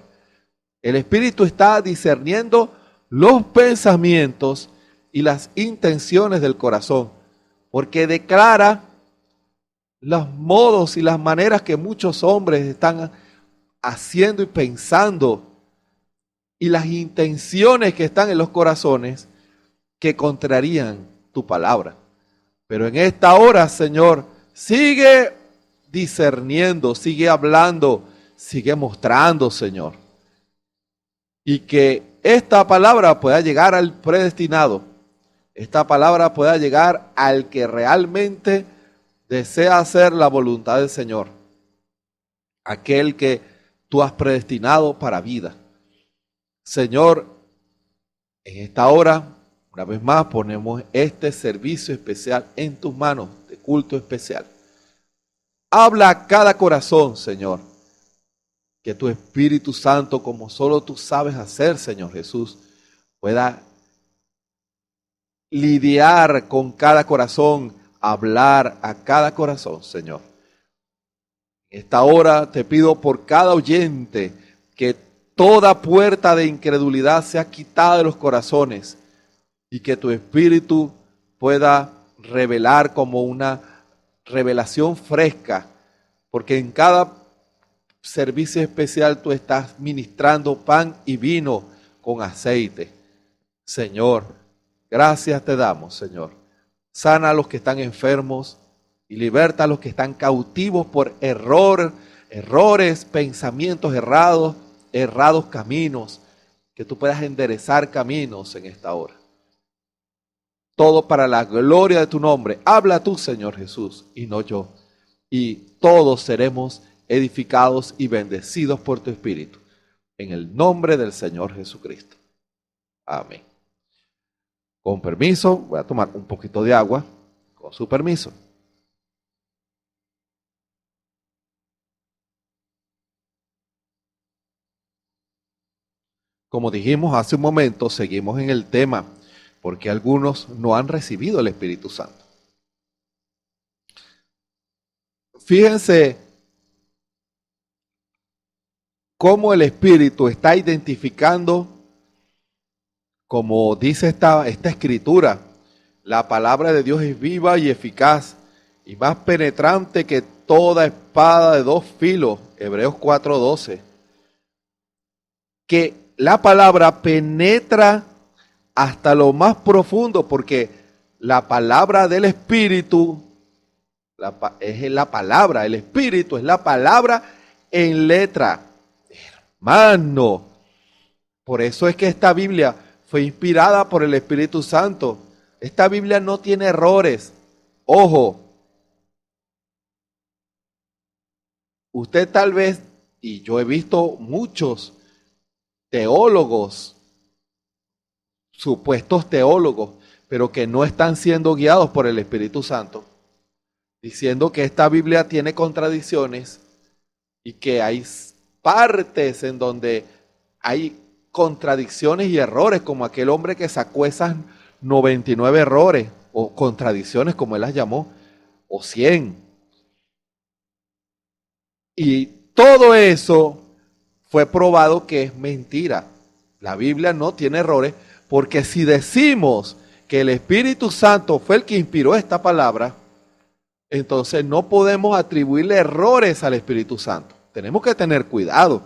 El Espíritu está discerniendo los pensamientos y las intenciones del corazón, porque declara los modos y las maneras que muchos hombres están haciendo y pensando, y las intenciones que están en los corazones que contrarían tu palabra. Pero en esta hora, Señor, sigue discerniendo, sigue hablando, sigue mostrando, Señor. Y que esta palabra pueda llegar al predestinado. Esta palabra pueda llegar al que realmente desea hacer la voluntad del Señor. Aquel que tú has predestinado para vida. Señor, en esta hora, una vez más, ponemos este servicio especial en tus manos, de culto especial. Habla a cada corazón, Señor, que tu Espíritu Santo, como solo tú sabes hacer, Señor Jesús, pueda lidiar con cada corazón, hablar a cada corazón, Señor. En esta hora te pido por cada oyente que toda puerta de incredulidad sea quitada de los corazones y que tu Espíritu pueda revelar como una revelación fresca, porque en cada servicio especial tú estás ministrando pan y vino con aceite. Señor, gracias te damos, Señor. Sana a los que están enfermos y liberta a los que están cautivos por errores, pensamientos errados caminos, que tú puedas enderezar caminos en esta hora. Todo para la gloria de tu nombre. Habla tú, Señor Jesús, y no yo. Y todos seremos edificados y bendecidos por tu Espíritu. En el nombre del Señor Jesucristo. Amén. Con permiso, voy a tomar un poquito de agua, con su permiso. Como dijimos hace un momento, seguimos en el tema, porque algunos no han recibido el Espíritu Santo. fíjense cómo el Espíritu está identificando, como dice esta escritura, la palabra de Dios es viva y eficaz y más penetrante que toda espada de dos filos, Hebreos 4:12. Que la palabra penetra hasta lo más profundo, porque la palabra del Espíritu es la palabra, el Espíritu es la palabra en letra. Hermano, por eso es que esta Biblia fue inspirada por el Espíritu Santo. Esta Biblia no tiene errores. Ojo, usted tal vez, y yo he visto muchos teólogos, supuestos teólogos, pero que no están siendo guiados por el Espíritu Santo, diciendo que esta Biblia tiene contradicciones y que hay partes en donde hay contradicciones y errores, como aquel hombre que sacó esas 99 errores o contradicciones, como él las llamó, o 100. Y todo eso fue probado que es mentira. La Biblia no tiene errores, porque si decimos que el Espíritu Santo fue el que inspiró esta palabra, entonces no podemos atribuirle errores al Espíritu Santo. Tenemos que tener cuidado.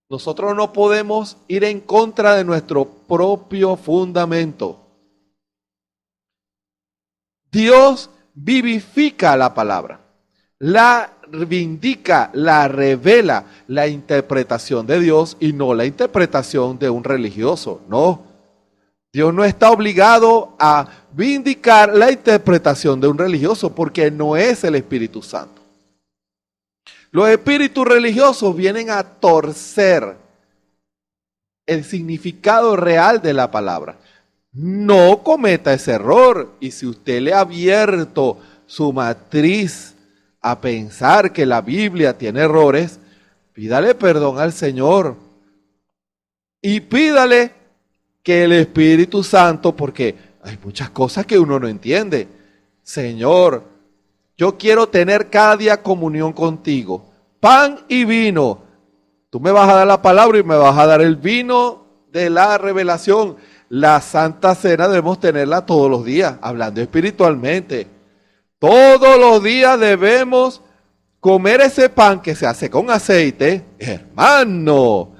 Nosotros no podemos ir en contra de nuestro propio fundamento. Dios vivifica la palabra, la vindica, la revela, la interpretación de Dios y no la interpretación de un religioso. No, Dios no está obligado a vindicar la interpretación de un religioso porque no es el Espíritu Santo. Los espíritus religiosos vienen a torcer el significado real de la palabra. No cometa ese error. Y si usted le ha abierto su matriz a pensar que la Biblia tiene errores, pídale perdón al Señor. Y pídale que el Espíritu Santo, porque hay muchas cosas que uno no entiende. Señor, yo quiero tener cada día comunión contigo. Pan y vino. Tú me vas a dar la palabra y me vas a dar el vino de la revelación. La Santa Cena debemos tenerla todos los días, hablando espiritualmente. Todos los días debemos comer ese pan que se hace con aceite, hermano,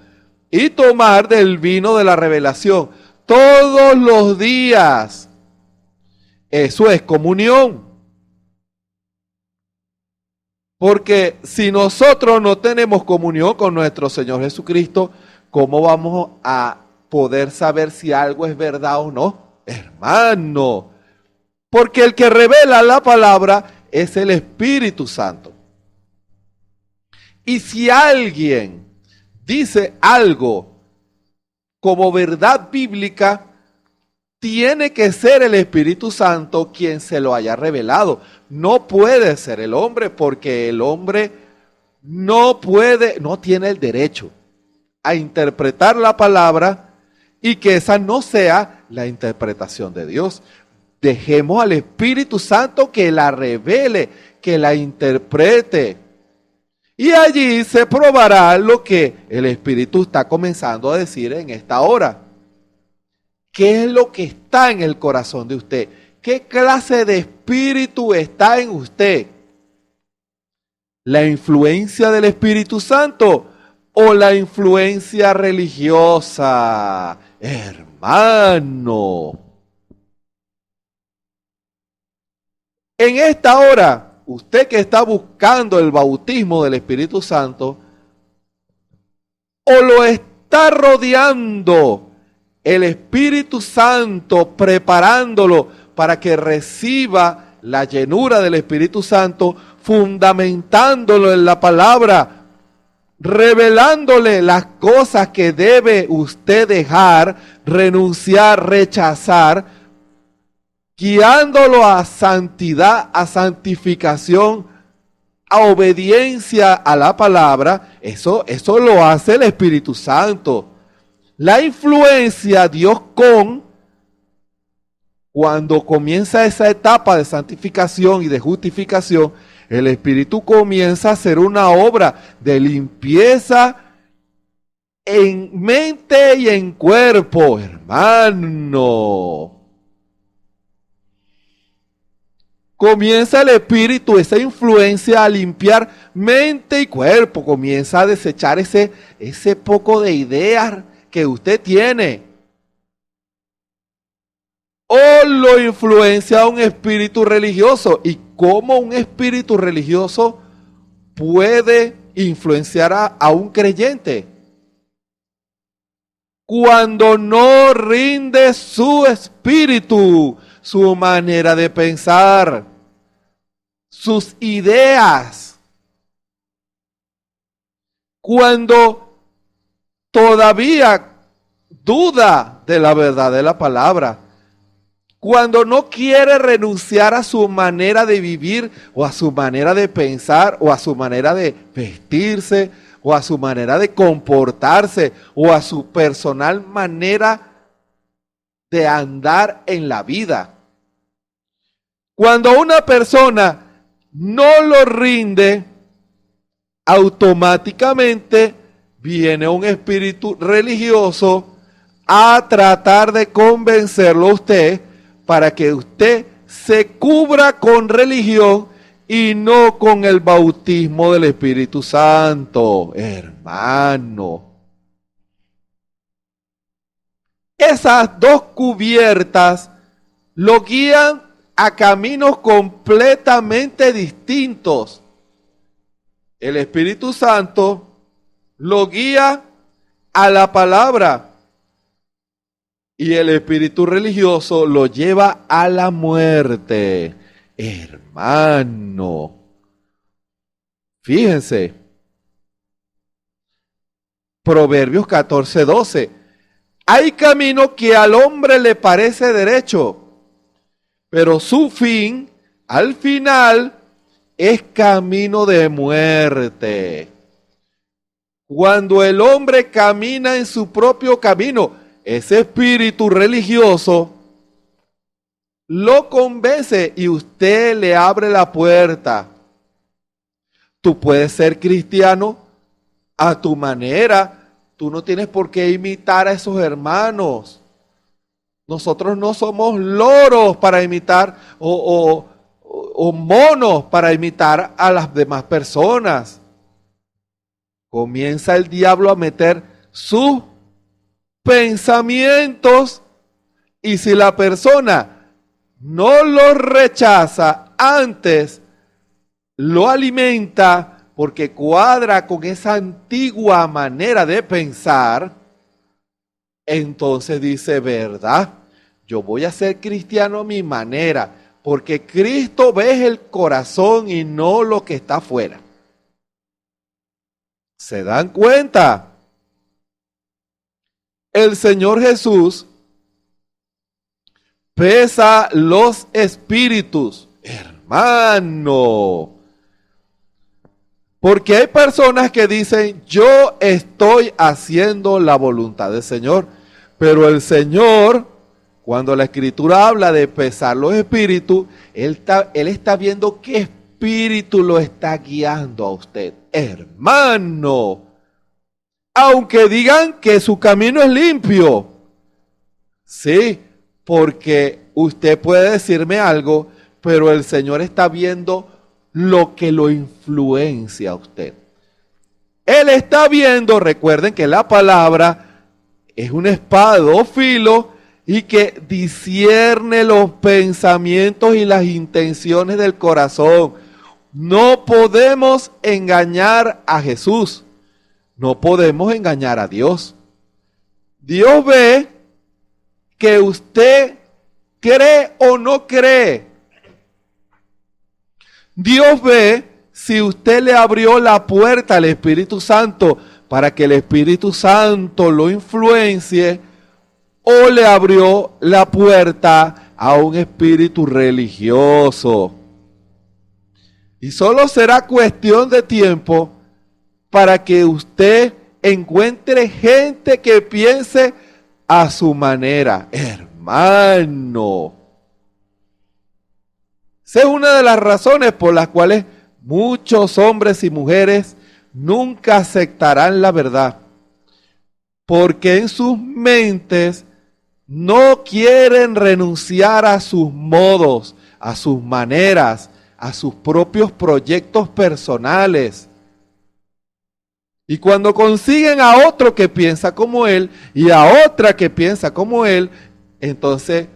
y tomar del vino de la revelación. Todos los días. Eso es comunión. Porque si nosotros no tenemos comunión con nuestro Señor Jesucristo, ¿cómo vamos a poder saber si algo es verdad o no? Hermano, porque el que revela la palabra es el Espíritu Santo. Y si alguien dice algo como verdad bíblica, tiene que ser el Espíritu Santo quien se lo haya revelado. No puede ser el hombre, porque el hombre no tiene el derecho a interpretar la palabra y que esa no sea la interpretación de Dios. Dejemos al Espíritu Santo que la revele, que la interprete. Y allí se probará lo que el Espíritu está comenzando a decir en esta hora. ¿Qué es lo que está en el corazón de usted? ¿Qué clase de espíritu está en usted? ¿La influencia del Espíritu Santo o la influencia religiosa? Hermano. En esta hora, usted que está buscando el bautismo del Espíritu Santo, o lo está rodeando el Espíritu Santo, preparándolo para que reciba la llenura del Espíritu Santo, fundamentándolo en la palabra, revelándole las cosas que debe usted dejar, renunciar, rechazar, guiándolo a santidad, a santificación, a obediencia a la palabra. Eso lo hace el Espíritu Santo. La influencia Dios cuando comienza esa etapa de santificación y de justificación, El Espíritu comienza a hacer una obra de limpieza en mente y en cuerpo, hermano. Comienza el Espíritu, esa influencia, a limpiar mente y cuerpo. Comienza a desechar ese poco de ideas que usted tiene. O lo influencia un espíritu religioso. ¿Y cómo un espíritu religioso puede influenciar a un creyente? Cuando no rinde su espíritu, su manera de pensar, sus ideas. Cuando todavía duda de la verdad de la palabra. Cuando no quiere renunciar a su manera de vivir, o a su manera de pensar, o a su manera de vestirse, o a su manera de comportarse, o a su personal manera de andar en la vida. Cuando una persona no lo rinde, automáticamente viene un espíritu religioso a tratar de convencerlo a usted para que usted se cubra con religión y no con el bautismo del Espíritu Santo, hermano. Esas dos cubiertas lo guían a caminos completamente distintos. El Espíritu Santo lo guía a la palabra y el espíritu religioso lo lleva a la muerte, hermano. Fíjense, Proverbios 14:12. Hay camino que al hombre le parece derecho, pero su fin, al final, es camino de muerte. Cuando el hombre camina en su propio camino, ese espíritu religioso lo convence y usted le abre la puerta. Tú puedes ser cristiano a tu manera. Tú no tienes por qué imitar a esos hermanos. Nosotros no somos loros para imitar o monos para imitar a las demás personas. Comienza el diablo a meter sus pensamientos y si la persona no lo rechaza, antes lo alimenta porque cuadra con esa antigua manera de pensar, entonces dice, ¿verdad? Yo voy a ser cristiano a mi manera, porque Cristo ve el corazón y no lo que está afuera. ¿Se dan cuenta? El Señor Jesús pesa los espíritus, hermano. Porque hay personas que dicen, yo estoy haciendo la voluntad del Señor. Pero el Señor, cuando la Escritura habla de pesar los espíritus, Él está viendo qué espíritu lo está guiando a usted. Hermano, aunque digan que su camino es limpio, sí, porque usted puede decirme algo, pero el Señor está viendo lo que lo influencia a usted. Él está viendo, recuerden que la palabra es una espada de dos filos y que discierne los pensamientos y las intenciones del corazón. No podemos engañar a Jesús. No podemos engañar a Dios. Dios ve que usted cree o no cree. Dios ve si usted le abrió la puerta al Espíritu Santo para que el Espíritu Santo lo influencie o le abrió la puerta a un espíritu religioso. Y solo será cuestión de tiempo para que usted encuentre gente que piense a su manera. Hermano, esa es una de las razones por las cuales muchos hombres y mujeres nunca aceptarán la verdad, porque en sus mentes no quieren renunciar a sus modos, a sus maneras, a sus propios proyectos personales. Y cuando consiguen a otro que piensa como él y a otra que piensa como él, entonces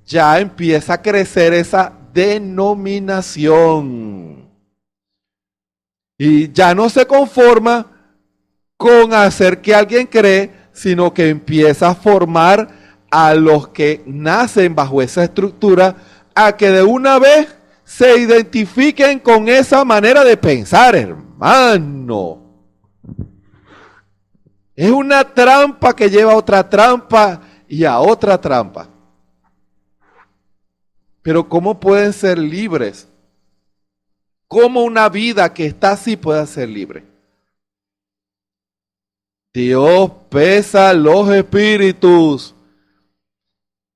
ya empieza a crecer esa denominación. Y ya no se conforma con hacer que alguien cree, sino que empieza a formar a los que nacen bajo esa estructura, a que de una vez se identifiquen con esa manera de pensar, hermano. Es una trampa que lleva a otra trampa y a otra trampa. Pero ¿cómo pueden ser libres? ¿Cómo una vida que está así puede ser libre? Dios pesa los espíritus.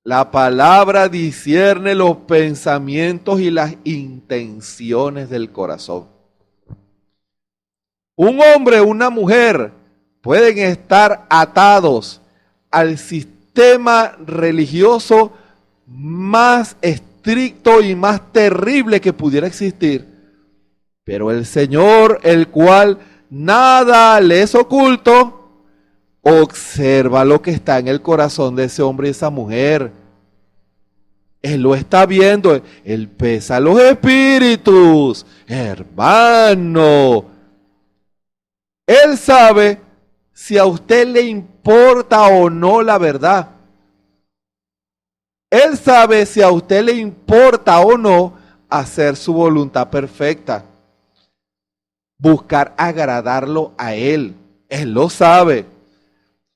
La palabra discierne los pensamientos y las intenciones del corazón. Un hombre o una mujer pueden estar atados al sistema religioso más estricto y más terrible que pudiera existir. Pero el Señor, el cual nada le es oculto, observa lo que está en el corazón de ese hombre y esa mujer. Él lo está viendo. Él pesa los espíritus, hermano. Él sabe si a usted le importa o no la verdad. Él sabe si a usted le importa o no hacer su voluntad perfecta. Buscar agradarlo a Él. Él lo sabe.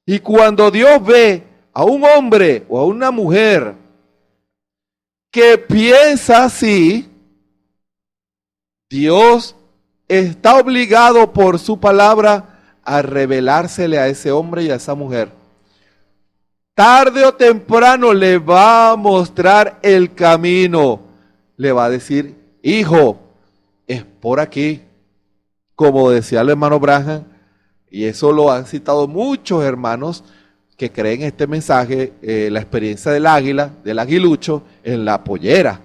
Y cuando Dios ve a un hombre o a una mujer que piensa así, Dios está obligado por su palabra a revelársele a ese hombre y a esa mujer. Tarde o temprano le va a mostrar el camino. Le va a decir, hijo, es por aquí. Como decía el hermano Branham, y eso lo han citado muchos hermanos que creen este mensaje, la experiencia del águila, del aguilucho, en la pollera.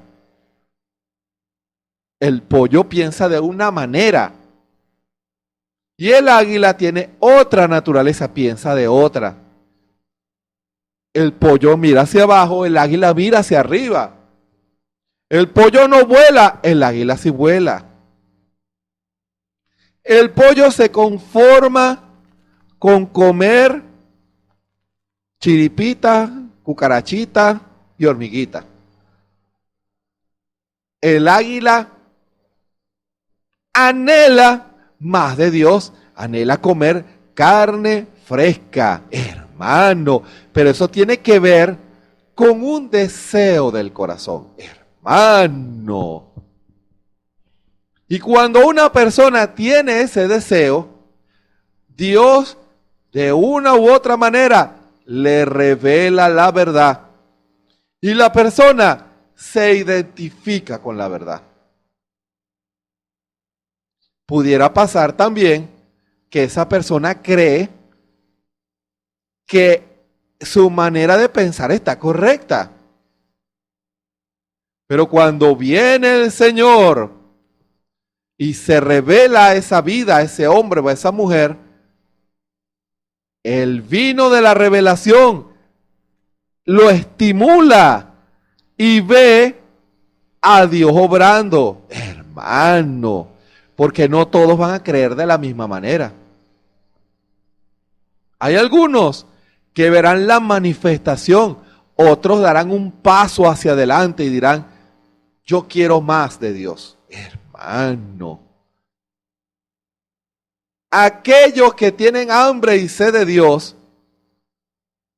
El pollo piensa de una manera y el águila tiene otra naturaleza, piensa de otra. El pollo mira hacia abajo, el águila mira hacia arriba. El pollo no vuela, el águila sí vuela. El pollo se conforma con comer chiripita, cucarachita y hormiguita. El águila anhela más de Dios, anhela comer carne fresca, hermano. Pero eso tiene que ver con un deseo del corazón, hermano. Y cuando una persona tiene ese deseo, Dios de una u otra manera le revela la verdad. Y la persona se identifica con la verdad. Pudiera pasar también que esa persona cree que su manera de pensar está correcta. Pero cuando viene el Señor y se revela esa vida, a ese hombre o a esa mujer, el vino de la revelación lo estimula y ve a Dios obrando, hermano, porque no todos van a creer de la misma manera. Hay algunos que verán la manifestación, otros darán un paso hacia adelante y dirán, yo quiero más de Dios, hermano. Aquellos que tienen hambre y sed de Dios,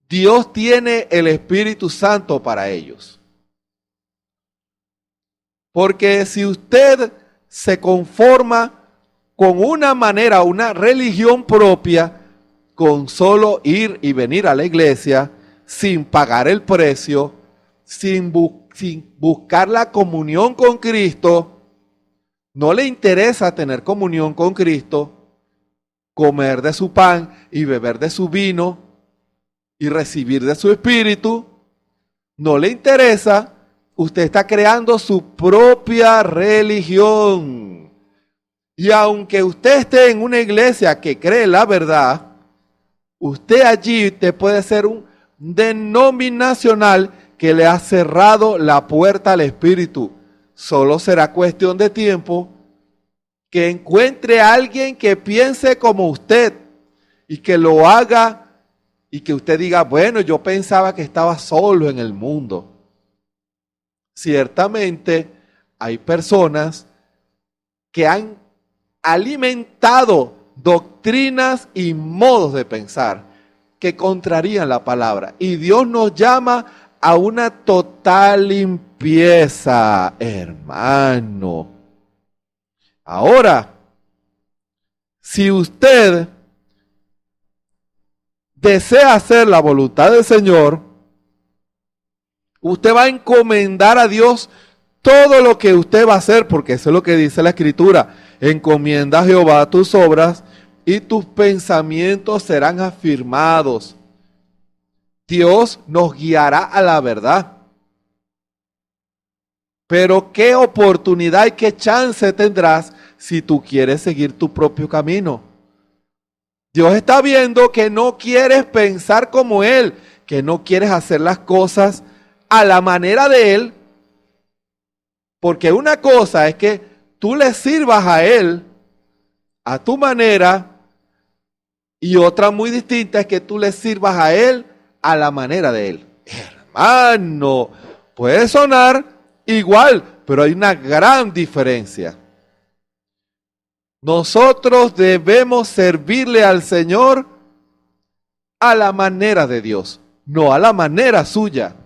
Dios tiene el Espíritu Santo para ellos. Porque si usted se conforma con una manera, una religión propia, con solo ir y venir a la iglesia, sin pagar el precio, sin buscar la comunión con Cristo, no le interesa tener comunión con Cristo, comer de su pan y beber de su vino y recibir de su espíritu, no le interesa, usted está creando su propia religión. Y aunque usted esté en una iglesia que cree la verdad, usted allí te puede ser un denominacional que le ha cerrado la puerta al espíritu. Solo será cuestión de tiempo que encuentre a alguien que piense como usted y que lo haga y que usted diga, bueno, yo pensaba que estaba solo en el mundo. Ciertamente hay personas que han alimentado doctrinas y modos de pensar que contrarían la palabra. Y Dios nos llama a una total limpieza, hermano. Ahora, si usted desea hacer la voluntad del Señor, usted va a encomendar a Dios todo lo que usted va a hacer, porque eso es lo que dice la Escritura. Encomienda a Jehová tus obras y tus pensamientos serán afirmados. Dios nos guiará a la verdad. Pero qué oportunidad y qué chance tendrás si tú quieres seguir tu propio camino. Dios está viendo que no quieres pensar como Él, que no quieres hacer las cosas a la manera de Él, porque una cosa es que tú le sirvas a Él a tu manera y otra muy distinta es que tú le sirvas a Él a la manera de Él. Hermano, puede sonar igual, pero hay una gran diferencia. Nosotros debemos servirle al Señor a la manera de Dios, no a la manera suya.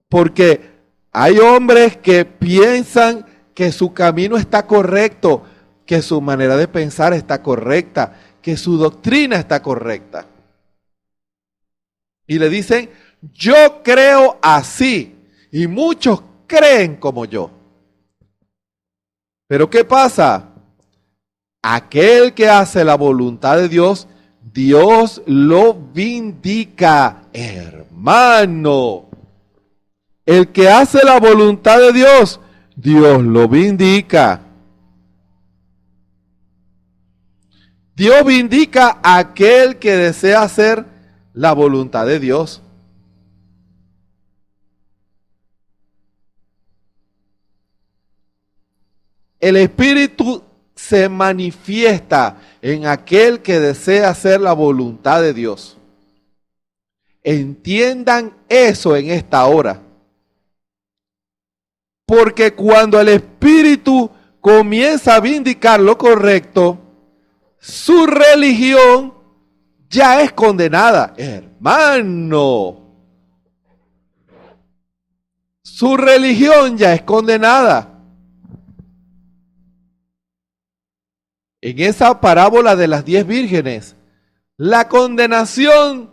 Porque hay hombres que piensan que su camino está correcto, que su manera de pensar está correcta, que su doctrina está correcta. Y le dicen, yo creo así, y muchos creen como yo. Pero ¿qué pasa? Aquel que hace la voluntad de Dios, Dios lo vindica, hermano. El que hace la voluntad de Dios, Dios lo vindica. Dios vindica a aquel que desea hacer la voluntad de Dios. El Espíritu se manifiesta en aquel que desea hacer la voluntad de Dios. Entiendan eso en esta hora. Porque cuando el Espíritu comienza a vindicar lo correcto, su religión ya es condenada, hermano. Su religión ya es condenada. En esa parábola de las 10 vírgenes, la condenación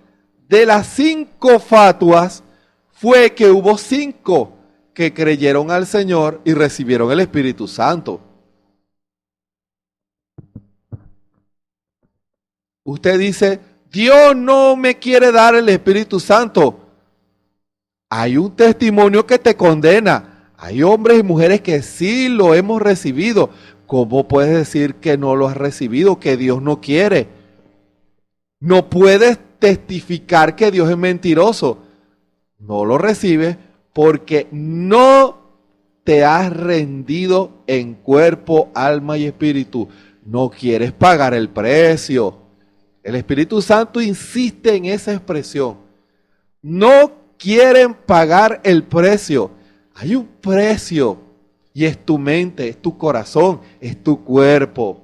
de las 5 fatuas fue que hubo 5 que creyeron al Señor y recibieron el Espíritu Santo. Usted dice, Dios no me quiere dar el Espíritu Santo. Hay un testimonio que te condena. Hay hombres y mujeres que sí lo hemos recibido. ¿Cómo puedes decir que no lo has recibido, que Dios no quiere? No puedes testificar que Dios es mentiroso. No lo recibes porque no te has rendido en cuerpo, alma y espíritu. No quieres pagar el precio. El Espíritu Santo insiste en esa expresión. No quieren pagar el precio. Hay un precio. Y es tu mente, es tu corazón, es tu cuerpo.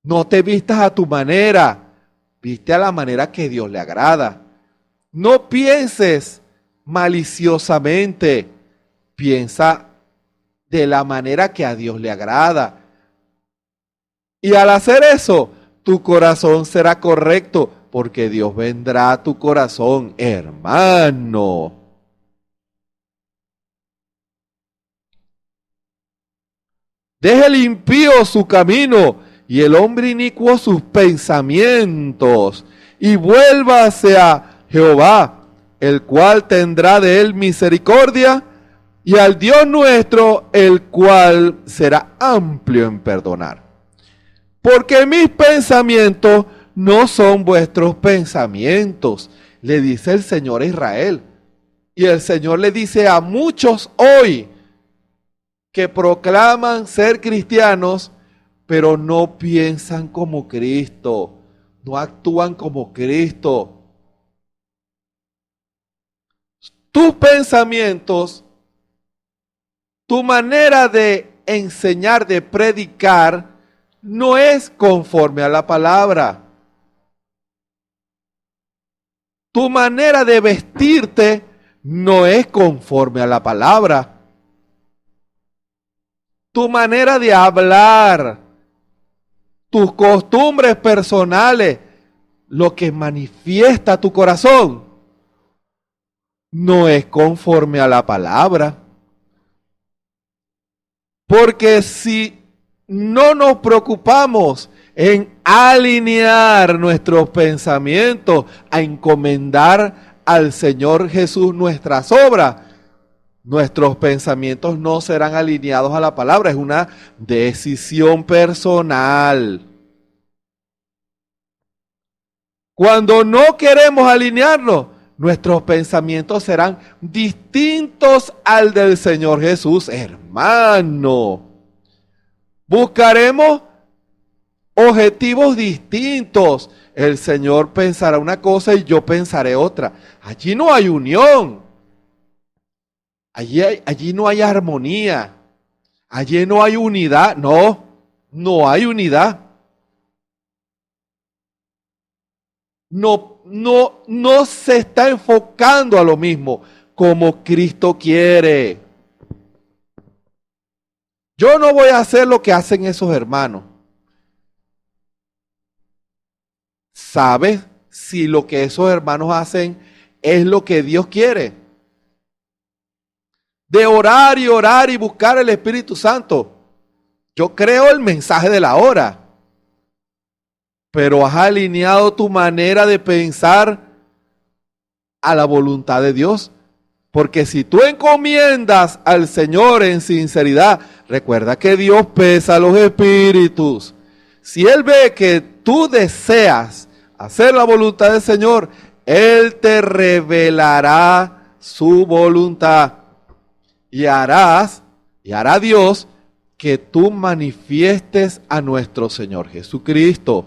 No te vistas a tu manera, viste a la manera que Dios le agrada. No pienses maliciosamente, piensa de la manera que a Dios le agrada. Y al hacer eso, tu corazón será correcto, porque Dios vendrá a tu corazón, hermano. Deje el impío su camino y el hombre inicuo sus pensamientos, y vuélvase a Jehová, el cual tendrá de él misericordia, y al Dios nuestro, el cual será amplio en perdonar. Porque mis pensamientos no son vuestros pensamientos, le dice el Señor a Israel. Y el Señor le dice a muchos hoy que proclaman ser cristianos, pero no piensan como Cristo, no actúan como Cristo. Tus pensamientos, tu manera de enseñar, de predicar, no es conforme a la palabra. Tu manera de vestirte no es conforme a la palabra. Tu manera de hablar, tus costumbres personales, lo que manifiesta tu corazón, no es conforme a la palabra. Porque si no nos preocupamos en alinear nuestros pensamientos, a encomendar al Señor Jesús nuestras obras, nuestros pensamientos no serán alineados a la palabra. Es una decisión personal. Cuando no queremos alinearnos, nuestros pensamientos serán distintos al del Señor Jesús, hermano. Buscaremos objetivos distintos. El Señor pensará una cosa y yo pensaré otra. Allí no hay unión. Allí no hay armonía. Allí no hay unidad. No hay unidad. No se está enfocando a lo mismo como Cristo quiere. Yo no voy a hacer lo que hacen esos hermanos. ¿Sabes si lo que esos hermanos hacen es lo que Dios quiere? De orar y buscar el Espíritu Santo. Yo creo el mensaje de la hora. Pero has alineado tu manera de pensar a la voluntad de Dios. Porque si tú encomiendas al Señor en sinceridad, recuerda que Dios pesa los espíritus. Si Él ve que tú deseas hacer la voluntad del Señor, Él te revelará su voluntad. Y hará Dios que tú manifiestes a nuestro Señor Jesucristo.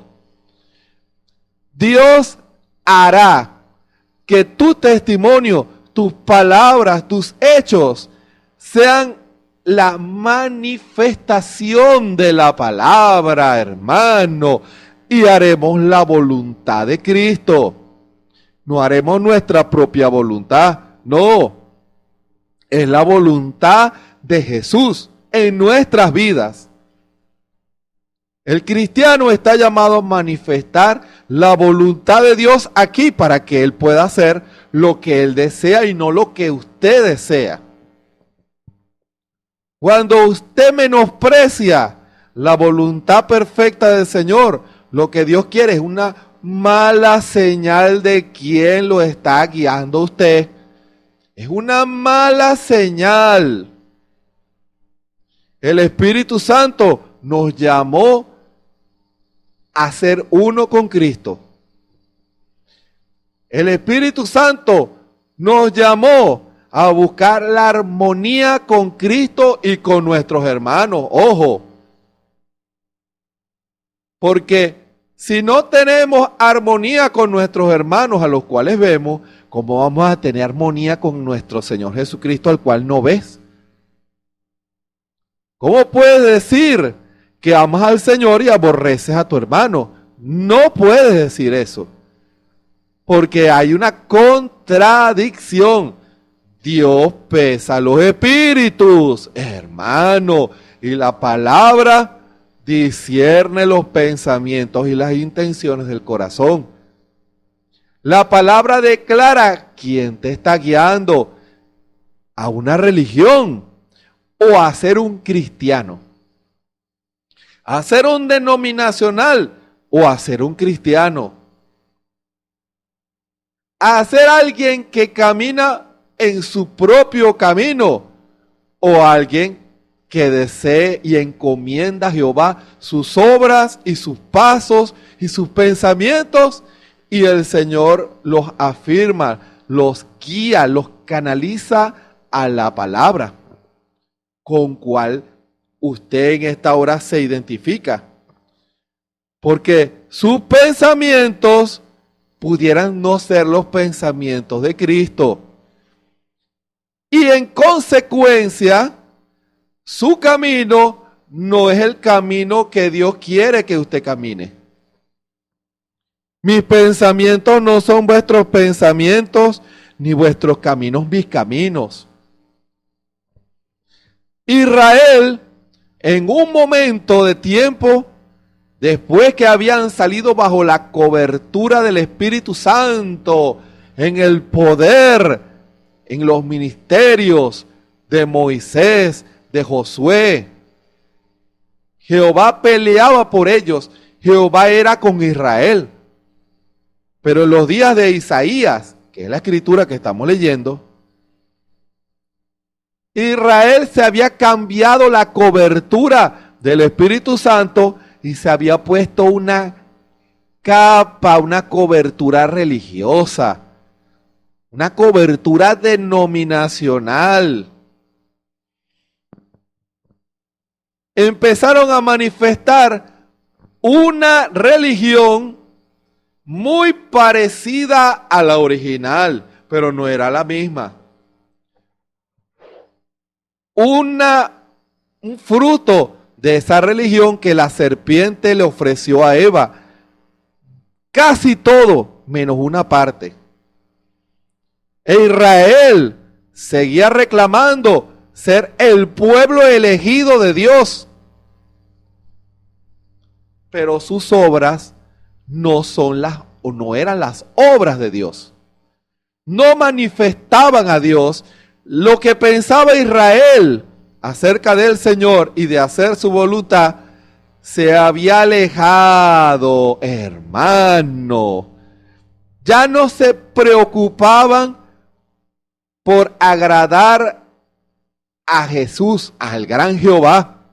Dios hará que tu testimonio, tus palabras, tus hechos sean la manifestación de la palabra, hermano. Y haremos la voluntad de Cristo. No haremos nuestra propia voluntad, no. Es la voluntad de Jesús en nuestras vidas. El cristiano está llamado a manifestar la voluntad de Dios aquí para que Él pueda hacer lo que Él desea y no lo que usted desea. Cuando usted menosprecia la voluntad perfecta del Señor, lo que Dios quiere es una mala señal de quién lo está guiando a usted. Es una mala señal. El Espíritu Santo nos llamó a ser uno con Cristo. El Espíritu Santo nos llamó a buscar la armonía con Cristo y con nuestros hermanos. Ojo, porque si no tenemos armonía con nuestros hermanos a los cuales vemos, ¿cómo vamos a tener armonía con nuestro Señor Jesucristo al cual no ves? ¿Cómo puedes decir que amas al Señor y aborreces a tu hermano? No puedes decir eso. Porque hay una contradicción. Dios pesa los espíritus, hermano. Y la palabra discierne los pensamientos y las intenciones del corazón. La palabra declara quién te está guiando a una religión o a ser un cristiano. a ser un denominacional o a ser un cristiano, a ser alguien que camina en su propio camino o alguien que desee y encomienda a Jehová sus obras y sus pasos y sus pensamientos, y el Señor los afirma, los guía, los canaliza a la palabra con cual usted en esta hora se identifica. Porque sus pensamientos pudieran no ser los pensamientos de Cristo. Y en consecuencia, su camino no es el camino que Dios quiere que usted camine. Mis pensamientos no son vuestros pensamientos, ni vuestros caminos mis caminos. Israel, en un momento de tiempo, después que habían salido bajo la cobertura del Espíritu Santo, en el poder, en los ministerios de Moisés, de Josué, Jehová peleaba por ellos, Jehová era con Israel. Pero en los días de Isaías, que es la escritura que estamos leyendo, Israel se había cambiado la cobertura del Espíritu Santo y se había puesto una capa, una cobertura religiosa, una cobertura denominacional. Empezaron a manifestar una religión muy parecida a la original, pero no era la misma. Un fruto de esa religión que la serpiente le ofreció a Eva. Casi todo, menos una parte. E Israel seguía reclamando ser el pueblo elegido de Dios. Pero sus obras no eran las obras de Dios. No manifestaban a Dios. Lo que pensaba Israel acerca del Señor y de hacer su voluntad se había alejado, hermano. Ya no se preocupaban por agradar a Jesús, al gran Jehová.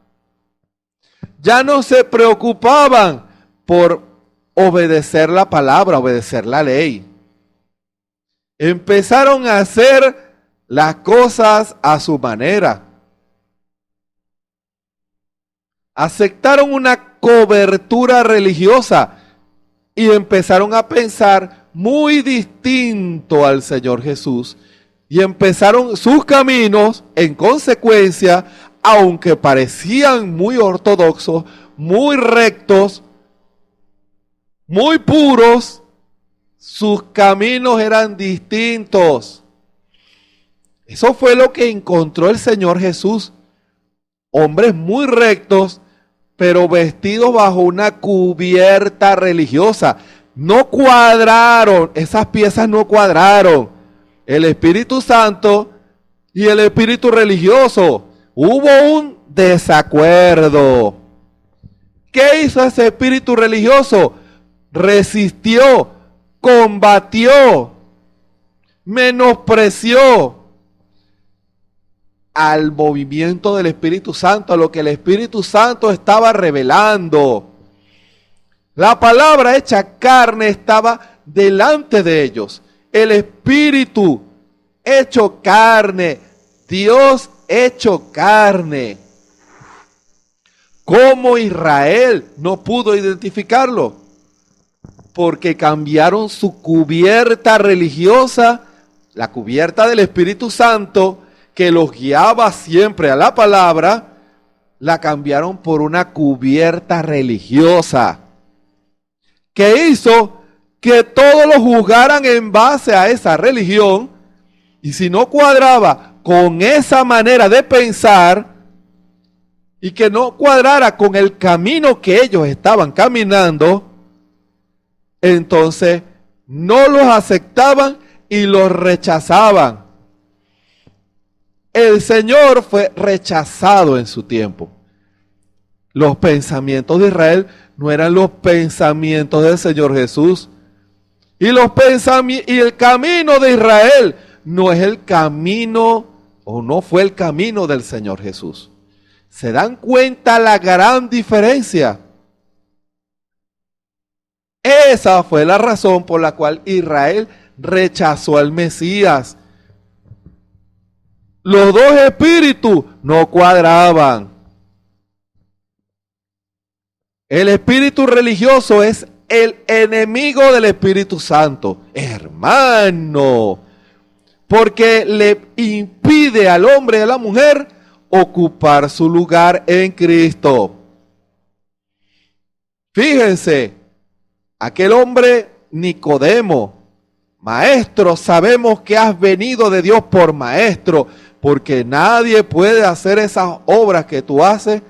Ya no se preocupaban por obedecer la palabra, obedecer la ley. Empezaron a hacer las cosas a su manera. Aceptaron una cobertura religiosa y empezaron a pensar muy distinto al Señor Jesús. Y empezaron sus caminos, en consecuencia, aunque parecían muy ortodoxos, muy rectos, muy puros, sus caminos eran distintos. Eso fue lo que encontró el Señor Jesús. Hombres muy rectos, pero vestidos bajo una cubierta religiosa. No cuadraron, esas piezas no cuadraron. El Espíritu Santo y el espíritu religioso. Hubo un desacuerdo. ¿Qué hizo ese espíritu religioso? Resistió, combatió, menospreció al movimiento del Espíritu Santo, a lo que el Espíritu Santo estaba revelando. La palabra hecha carne estaba delante de ellos. El Espíritu hecho carne, Dios hecho carne. ¿Cómo Israel no pudo identificarlo? Porque cambiaron su cubierta religiosa, la cubierta del Espíritu Santo, que los guiaba siempre a la palabra, la cambiaron por una cubierta religiosa, que hizo que todos lo juzgaran en base a esa religión, y si no cuadraba con esa manera de pensar, y que no cuadrara con el camino que ellos estaban caminando, entonces no los aceptaban y los rechazaban. El Señor fue rechazado en su tiempo. Los pensamientos de Israel no eran los pensamientos del Señor Jesús. Y el camino de Israel no es el camino, o no fue el camino del Señor Jesús. ¿Se dan cuenta la gran diferencia? Esa fue la razón por la cual Israel rechazó al Mesías. Los dos espíritus no cuadraban. El espíritu religioso es el enemigo del Espíritu Santo, hermano, porque le impide al hombre y a la mujer ocupar su lugar en Cristo. Fíjense, aquel hombre Nicodemo, maestro, sabemos que has venido de Dios por maestro, porque nadie puede hacer esas obras que tú haces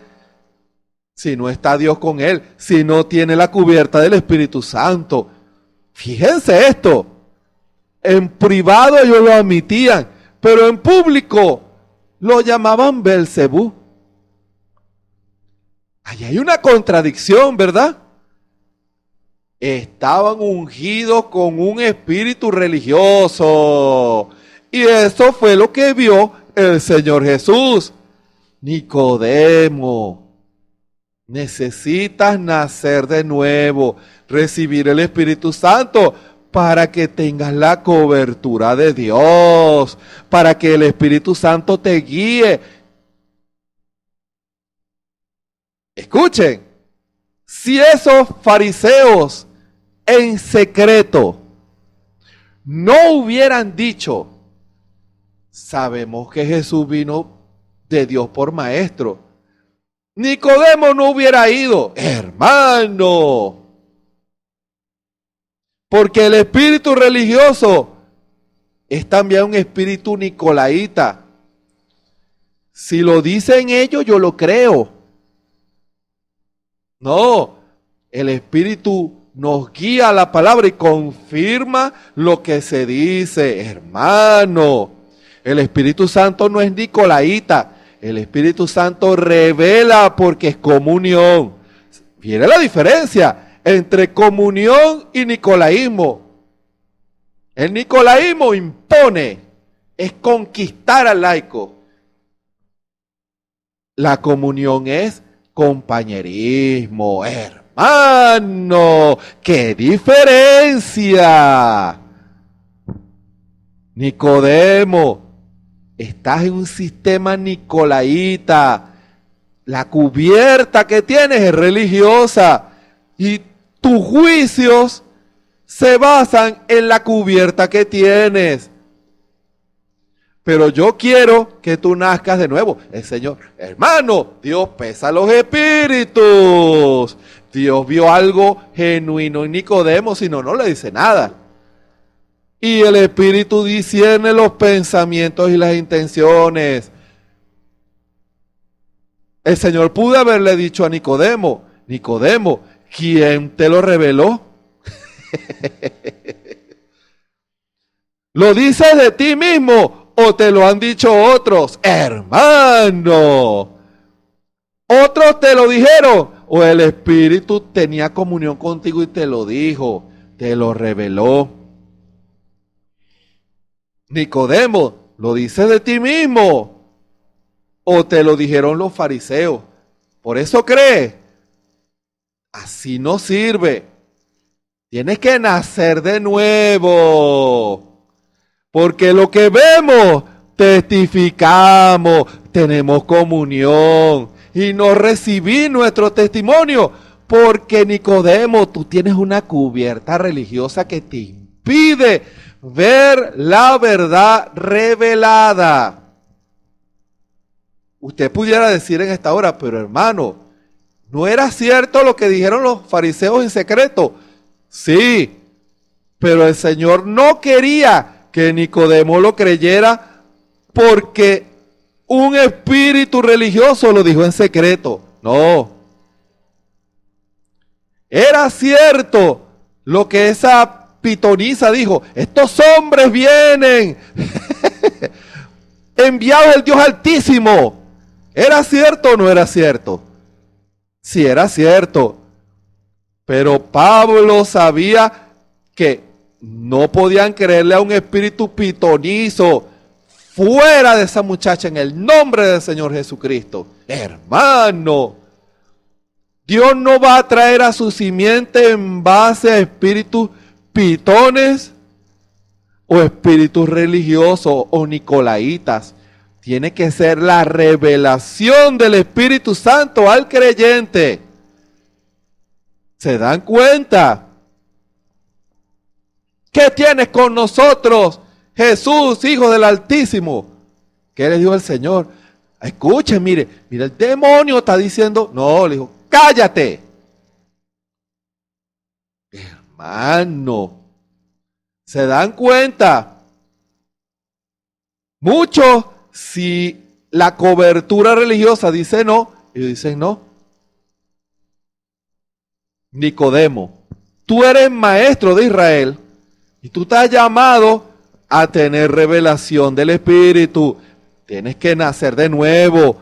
si no está Dios con él, si no tiene la cubierta del Espíritu Santo. Fíjense esto, en privado ellos lo admitían, pero en público lo llamaban Belcebú. Ahí hay una contradicción, ¿verdad? Estaban ungidos con un espíritu religioso. Y eso fue lo que vio el Señor Jesús. Nicodemo, necesitas nacer de nuevo, recibir el Espíritu Santo para que tengas la cobertura de Dios, para que el Espíritu Santo te guíe. Escuchen, si esos fariseos en secreto no hubieran dicho, sabemos que Jesús vino de Dios por maestro, Nicodemo no hubiera ido, hermano, porque el espíritu religioso es también un espíritu nicolaíta. Si lo dicen ellos, yo lo creo. No, el espíritu nos guía a la palabra y confirma lo que se dice, hermano. El Espíritu Santo no es nicolaíta. El Espíritu Santo revela porque es comunión. ¿Viene la diferencia entre comunión y nicolaísmo? El nicolaísmo impone, es conquistar al laico. La comunión es compañerismo, hermano. ¡Qué diferencia! Nicodemo, estás en un sistema nicolaíta. La cubierta que tienes es religiosa y tus juicios se basan en la cubierta que tienes. Pero yo quiero que tú nazcas de nuevo. El Señor, hermano, Dios pesa los espíritus. Dios vio algo genuino en Nicodemo, si no, no le dice nada. Y el Espíritu discierne los pensamientos y las intenciones. El Señor pudo haberle dicho a Nicodemo, Nicodemo, ¿quién te lo reveló? ¿Lo dices de ti mismo o te lo han dicho otros? Hermano, ¿otros te lo dijeron o el Espíritu tenía comunión contigo y te lo dijo, te lo reveló? Nicodemo, ¿lo dices de ti mismo o te lo dijeron los fariseos? Por eso cree. Así no sirve. Tienes que nacer de nuevo. Porque lo que vemos, testificamos, tenemos comunión. Y no recibí nuestro testimonio. Porque Nicodemo, tú tienes una cubierta religiosa que te impide ver la verdad revelada. Usted pudiera decir en esta hora, pero hermano, ¿no era cierto lo que dijeron los fariseos en secreto? Sí, pero el Señor no quería que Nicodemo lo creyera porque un espíritu religioso lo dijo en secreto. No. Era cierto lo que esa pitonisa dijo, estos hombres vienen enviados del Dios Altísimo. ¿Era cierto o no era cierto? Sí, era cierto. Pero Pablo sabía que no podían creerle a un espíritu pitonizo. Fuera de esa muchacha en el nombre del Señor Jesucristo. Hermano, Dios no va a traer a su simiente en base a espíritus pitones o espíritus religiosos o nicolaitas. Tiene que ser la revelación del Espíritu Santo al creyente. ¿Se dan cuenta? ¿Qué tienes con nosotros, Jesús, Hijo del Altísimo? ¿Qué le dijo el Señor? Escuchen, mire, el demonio está diciendo, no, le dijo, cállate. Hermano, ¿se dan cuenta? Muchos, si la cobertura religiosa dice no, ellos dicen no. Nicodemo, tú eres maestro de Israel y tú estás llamado a tener revelación del Espíritu. Tienes que nacer de nuevo.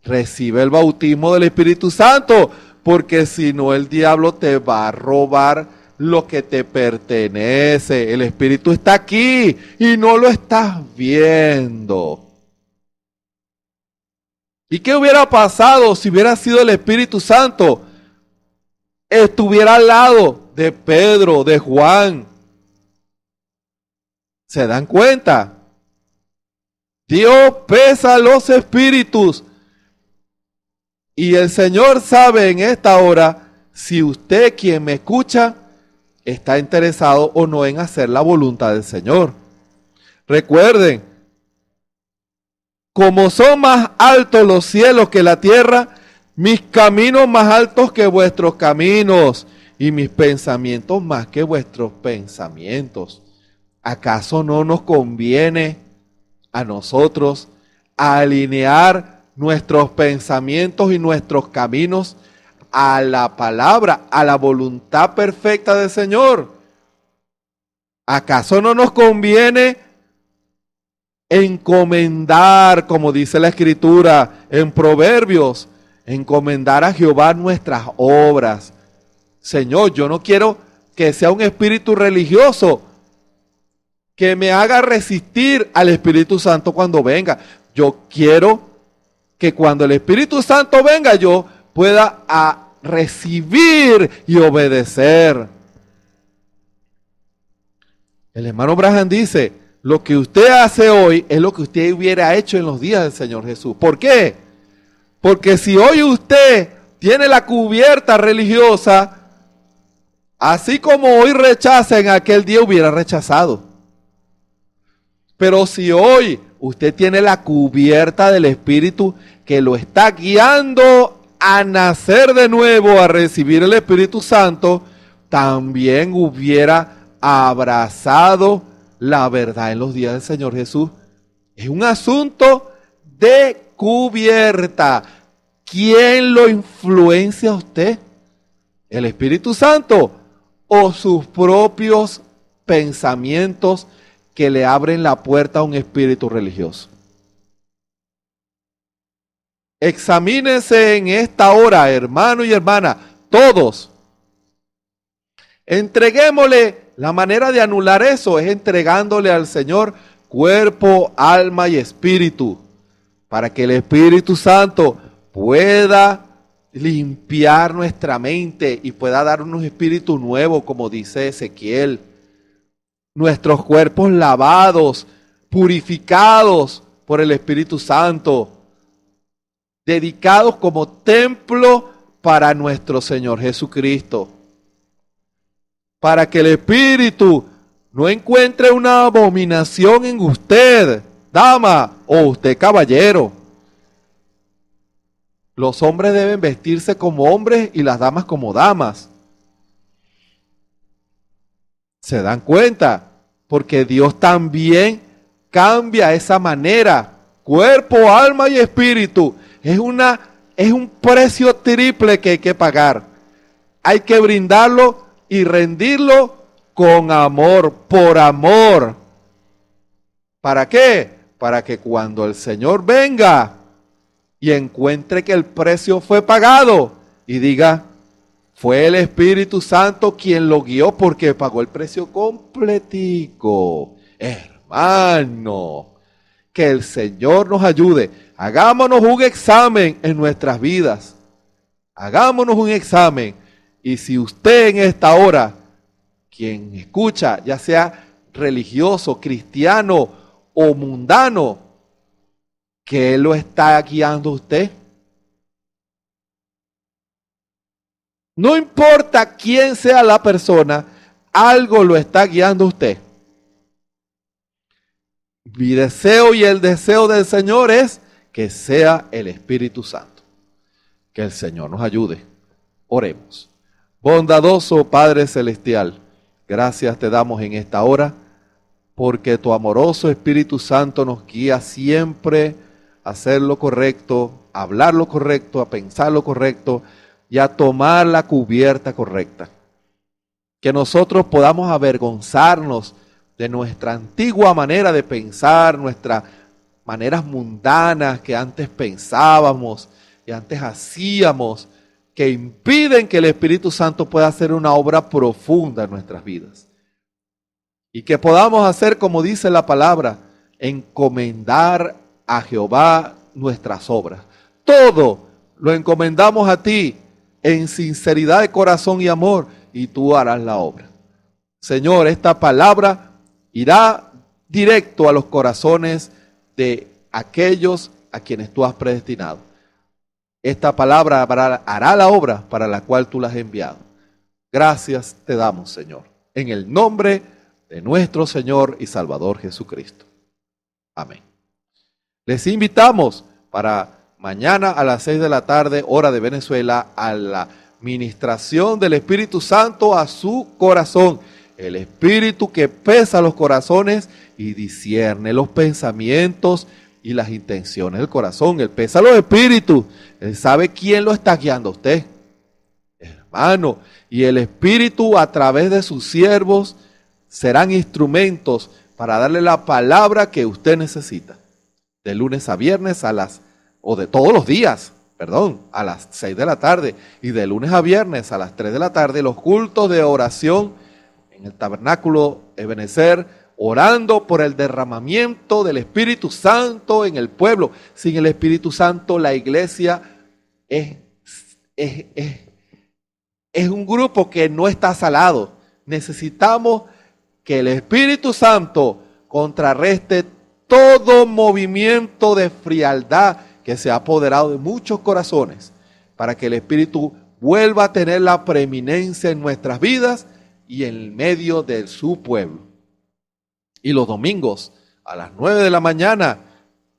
Recibe el bautismo del Espíritu Santo, porque si no el diablo te va a robar lo que te pertenece. El Espíritu está aquí y no lo estás viendo. ¿Y qué hubiera pasado si hubiera sido el Espíritu Santo? Estuviera al lado de Pedro, de Juan. ¿Se dan cuenta? Dios pesa los espíritus. Y el Señor sabe en esta hora si usted, quien me escucha, está interesado o no en hacer la voluntad del Señor. Recuerden, como son más altos los cielos que la tierra, mis caminos más altos que vuestros caminos y mis pensamientos más que vuestros pensamientos. ¿Acaso no nos conviene a nosotros alinear nuestros pensamientos y nuestros caminos a la palabra, a la voluntad perfecta del Señor? ¿Acaso no nos conviene encomendar, como dice la Escritura en Proverbios, encomendar a Jehová nuestras obras? Señor, yo no quiero que sea un espíritu religioso que me haga resistir al Espíritu Santo cuando venga. Yo quiero que cuando el Espíritu Santo venga yo pueda recibir y obedecer. El hermano Branham dice, lo que usted hace hoy es lo que usted hubiera hecho en los días del Señor Jesús. ¿Por qué? Porque si hoy usted tiene la cubierta religiosa, así como hoy rechaza, en aquel día hubiera rechazado. Pero si hoy usted tiene la cubierta del Espíritu que lo está guiando a nacer de nuevo, a recibir el Espíritu Santo, también hubiera abrazado la verdad en los días del Señor Jesús. Es un asunto de cubierta. ¿Quién lo influencia a usted? ¿El Espíritu Santo o sus propios pensamientos que le abren la puerta a un espíritu religioso? Examínense en esta hora, hermano y hermana, todos. Entreguémosle, la manera de anular eso es entregándole al Señor cuerpo, alma y espíritu, para que el Espíritu Santo pueda limpiar nuestra mente y pueda darnos un espíritu nuevo, como dice Ezequiel. Nuestros cuerpos lavados, purificados por el Espíritu Santo, dedicados como templo para nuestro Señor Jesucristo. Para que el Espíritu no encuentre una abominación en usted, dama, o usted, caballero. Los hombres deben vestirse como hombres y las damas como damas. ¿Se dan cuenta? Porque Dios también cambia esa manera. Cuerpo, alma y espíritu. Es un precio triple que hay que pagar. Hay que brindarlo y rendirlo con amor, por amor. ¿Para qué? Para que cuando el Señor venga y encuentre que el precio fue pagado, y diga, fue el Espíritu Santo quien lo guió porque pagó el precio completico. Hermano, que el Señor nos ayude. Hagámonos un examen en nuestras vidas. Hagámonos un examen. Y si usted en esta hora, quien escucha, ya sea religioso, cristiano o mundano, ¿qué lo está guiando a usted? No importa quién sea la persona, algo lo está guiando a usted. Mi deseo y el deseo del Señor es que sea el Espíritu Santo. Que el Señor nos ayude. Oremos. Bondadoso Padre Celestial, gracias te damos en esta hora porque tu amoroso Espíritu Santo nos guía siempre a hacer lo correcto, a hablar lo correcto, a pensar lo correcto y a tomar la cubierta correcta. Que nosotros podamos avergonzarnos de nuestra antigua manera de pensar, nuestras maneras mundanas que antes pensábamos y antes hacíamos, que impiden que el Espíritu Santo pueda hacer una obra profunda en nuestras vidas. Y que podamos hacer, como dice la palabra, encomendar a Jehová nuestras obras. Todo lo encomendamos a ti en sinceridad de corazón y amor, y tú harás la obra. Señor, esta palabra irá directo a los corazones de aquellos a quienes tú has predestinado. Esta palabra hará la obra para la cual tú la has enviado. Gracias te damos, Señor, en el nombre de nuestro Señor y Salvador Jesucristo. Amén. Les invitamos para mañana a las 6 de la tarde, hora de Venezuela, a la ministración del Espíritu Santo a su corazón. El Espíritu que pesa los corazones y discierne los pensamientos y las intenciones del corazón. Él pesa los espíritus. Él sabe quién lo está guiando a usted, hermano. Y el Espíritu, a través de sus siervos, serán instrumentos para darle la palabra que usted necesita. De lunes a viernes o de todos los días, a las 6 de la tarde. Y de lunes a viernes a las 3 de la tarde, los cultos de oración en el tabernáculo Ebenezer, orando por el derramamiento del Espíritu Santo en el pueblo. Sin el Espíritu Santo, la iglesia es un grupo que no está salado. Necesitamos que el Espíritu Santo contrarreste todo movimiento de frialdad que se ha apoderado de muchos corazones, para que el Espíritu vuelva a tener la preeminencia en nuestras vidas y en medio de su pueblo. Y los domingos a las 9 de la mañana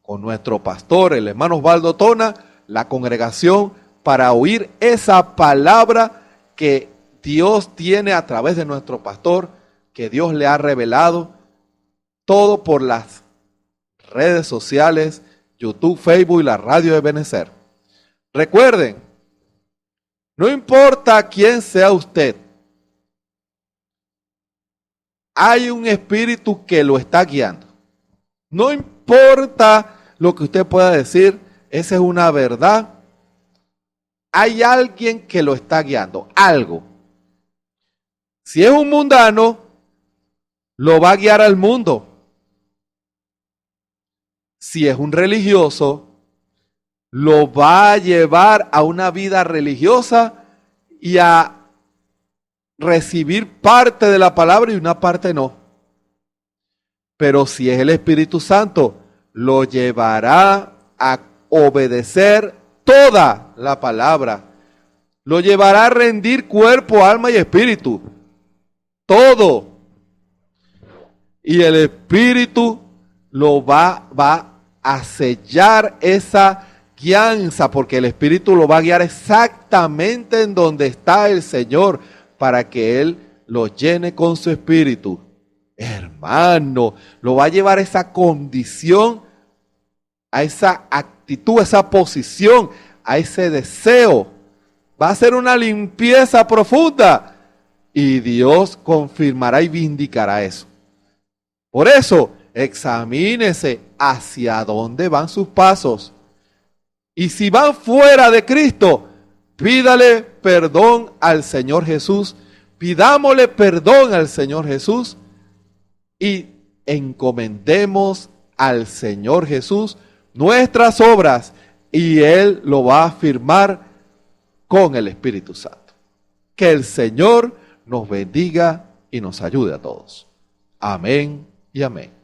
con nuestro pastor, el hermano Osvaldo Tona, la congregación para oír esa palabra que Dios tiene a través de nuestro pastor, que Dios le ha revelado, todo por las redes sociales, YouTube, Facebook y la radio de Ebenezer. Recuerden, no importa quién sea usted, hay un espíritu que lo está guiando. No importa lo que usted pueda decir, esa es una verdad. Hay alguien que lo está guiando, algo. Si es un mundano, lo va a guiar al mundo. Si es un religioso, lo va a llevar a una vida religiosa y a recibir parte de la palabra y una parte no. Pero si es el Espíritu Santo, lo llevará a obedecer toda la palabra. Lo llevará a rendir cuerpo, alma y espíritu. Todo. Y el Espíritu lo va a sellar esa guianza, porque el Espíritu lo va a guiar exactamente en donde está el Señor, para que Él lo llene con su Espíritu. Hermano, lo va a llevar a esa condición, a esa actitud, a esa posición, a ese deseo. Va a ser una limpieza profunda y Dios confirmará y vindicará eso. Por eso, examínese hacia dónde van sus pasos. Y si van fuera de Cristo, Pídale perdón al Señor Jesús, pidámosle perdón al Señor Jesús y encomendemos al Señor Jesús nuestras obras y Él lo va a firmar con el Espíritu Santo. Que el Señor nos bendiga y nos ayude a todos. Amén y amén.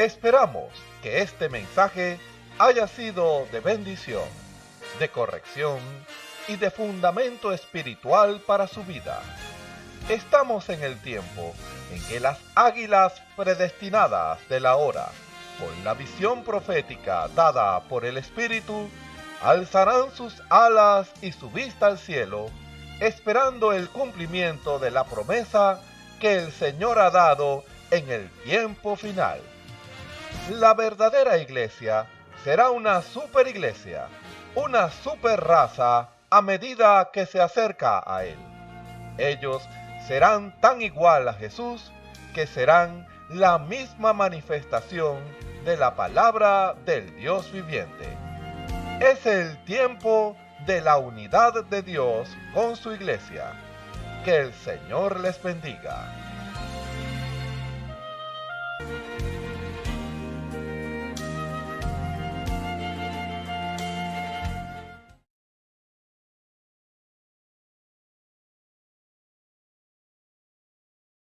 Esperamos que este mensaje haya sido de bendición, de corrección y de fundamento espiritual para su vida. Estamos en el tiempo en que las águilas predestinadas de la hora, con la visión profética dada por el Espíritu, alzarán sus alas y su vista al cielo, esperando el cumplimiento de la promesa que el Señor ha dado en el tiempo final. La verdadera iglesia será una superiglesia, una superraza a medida que se acerca a Él. Ellos serán tan igual a Jesús que serán la misma manifestación de la palabra del Dios viviente. Es el tiempo de la unidad de Dios con su iglesia. Que el Señor les bendiga.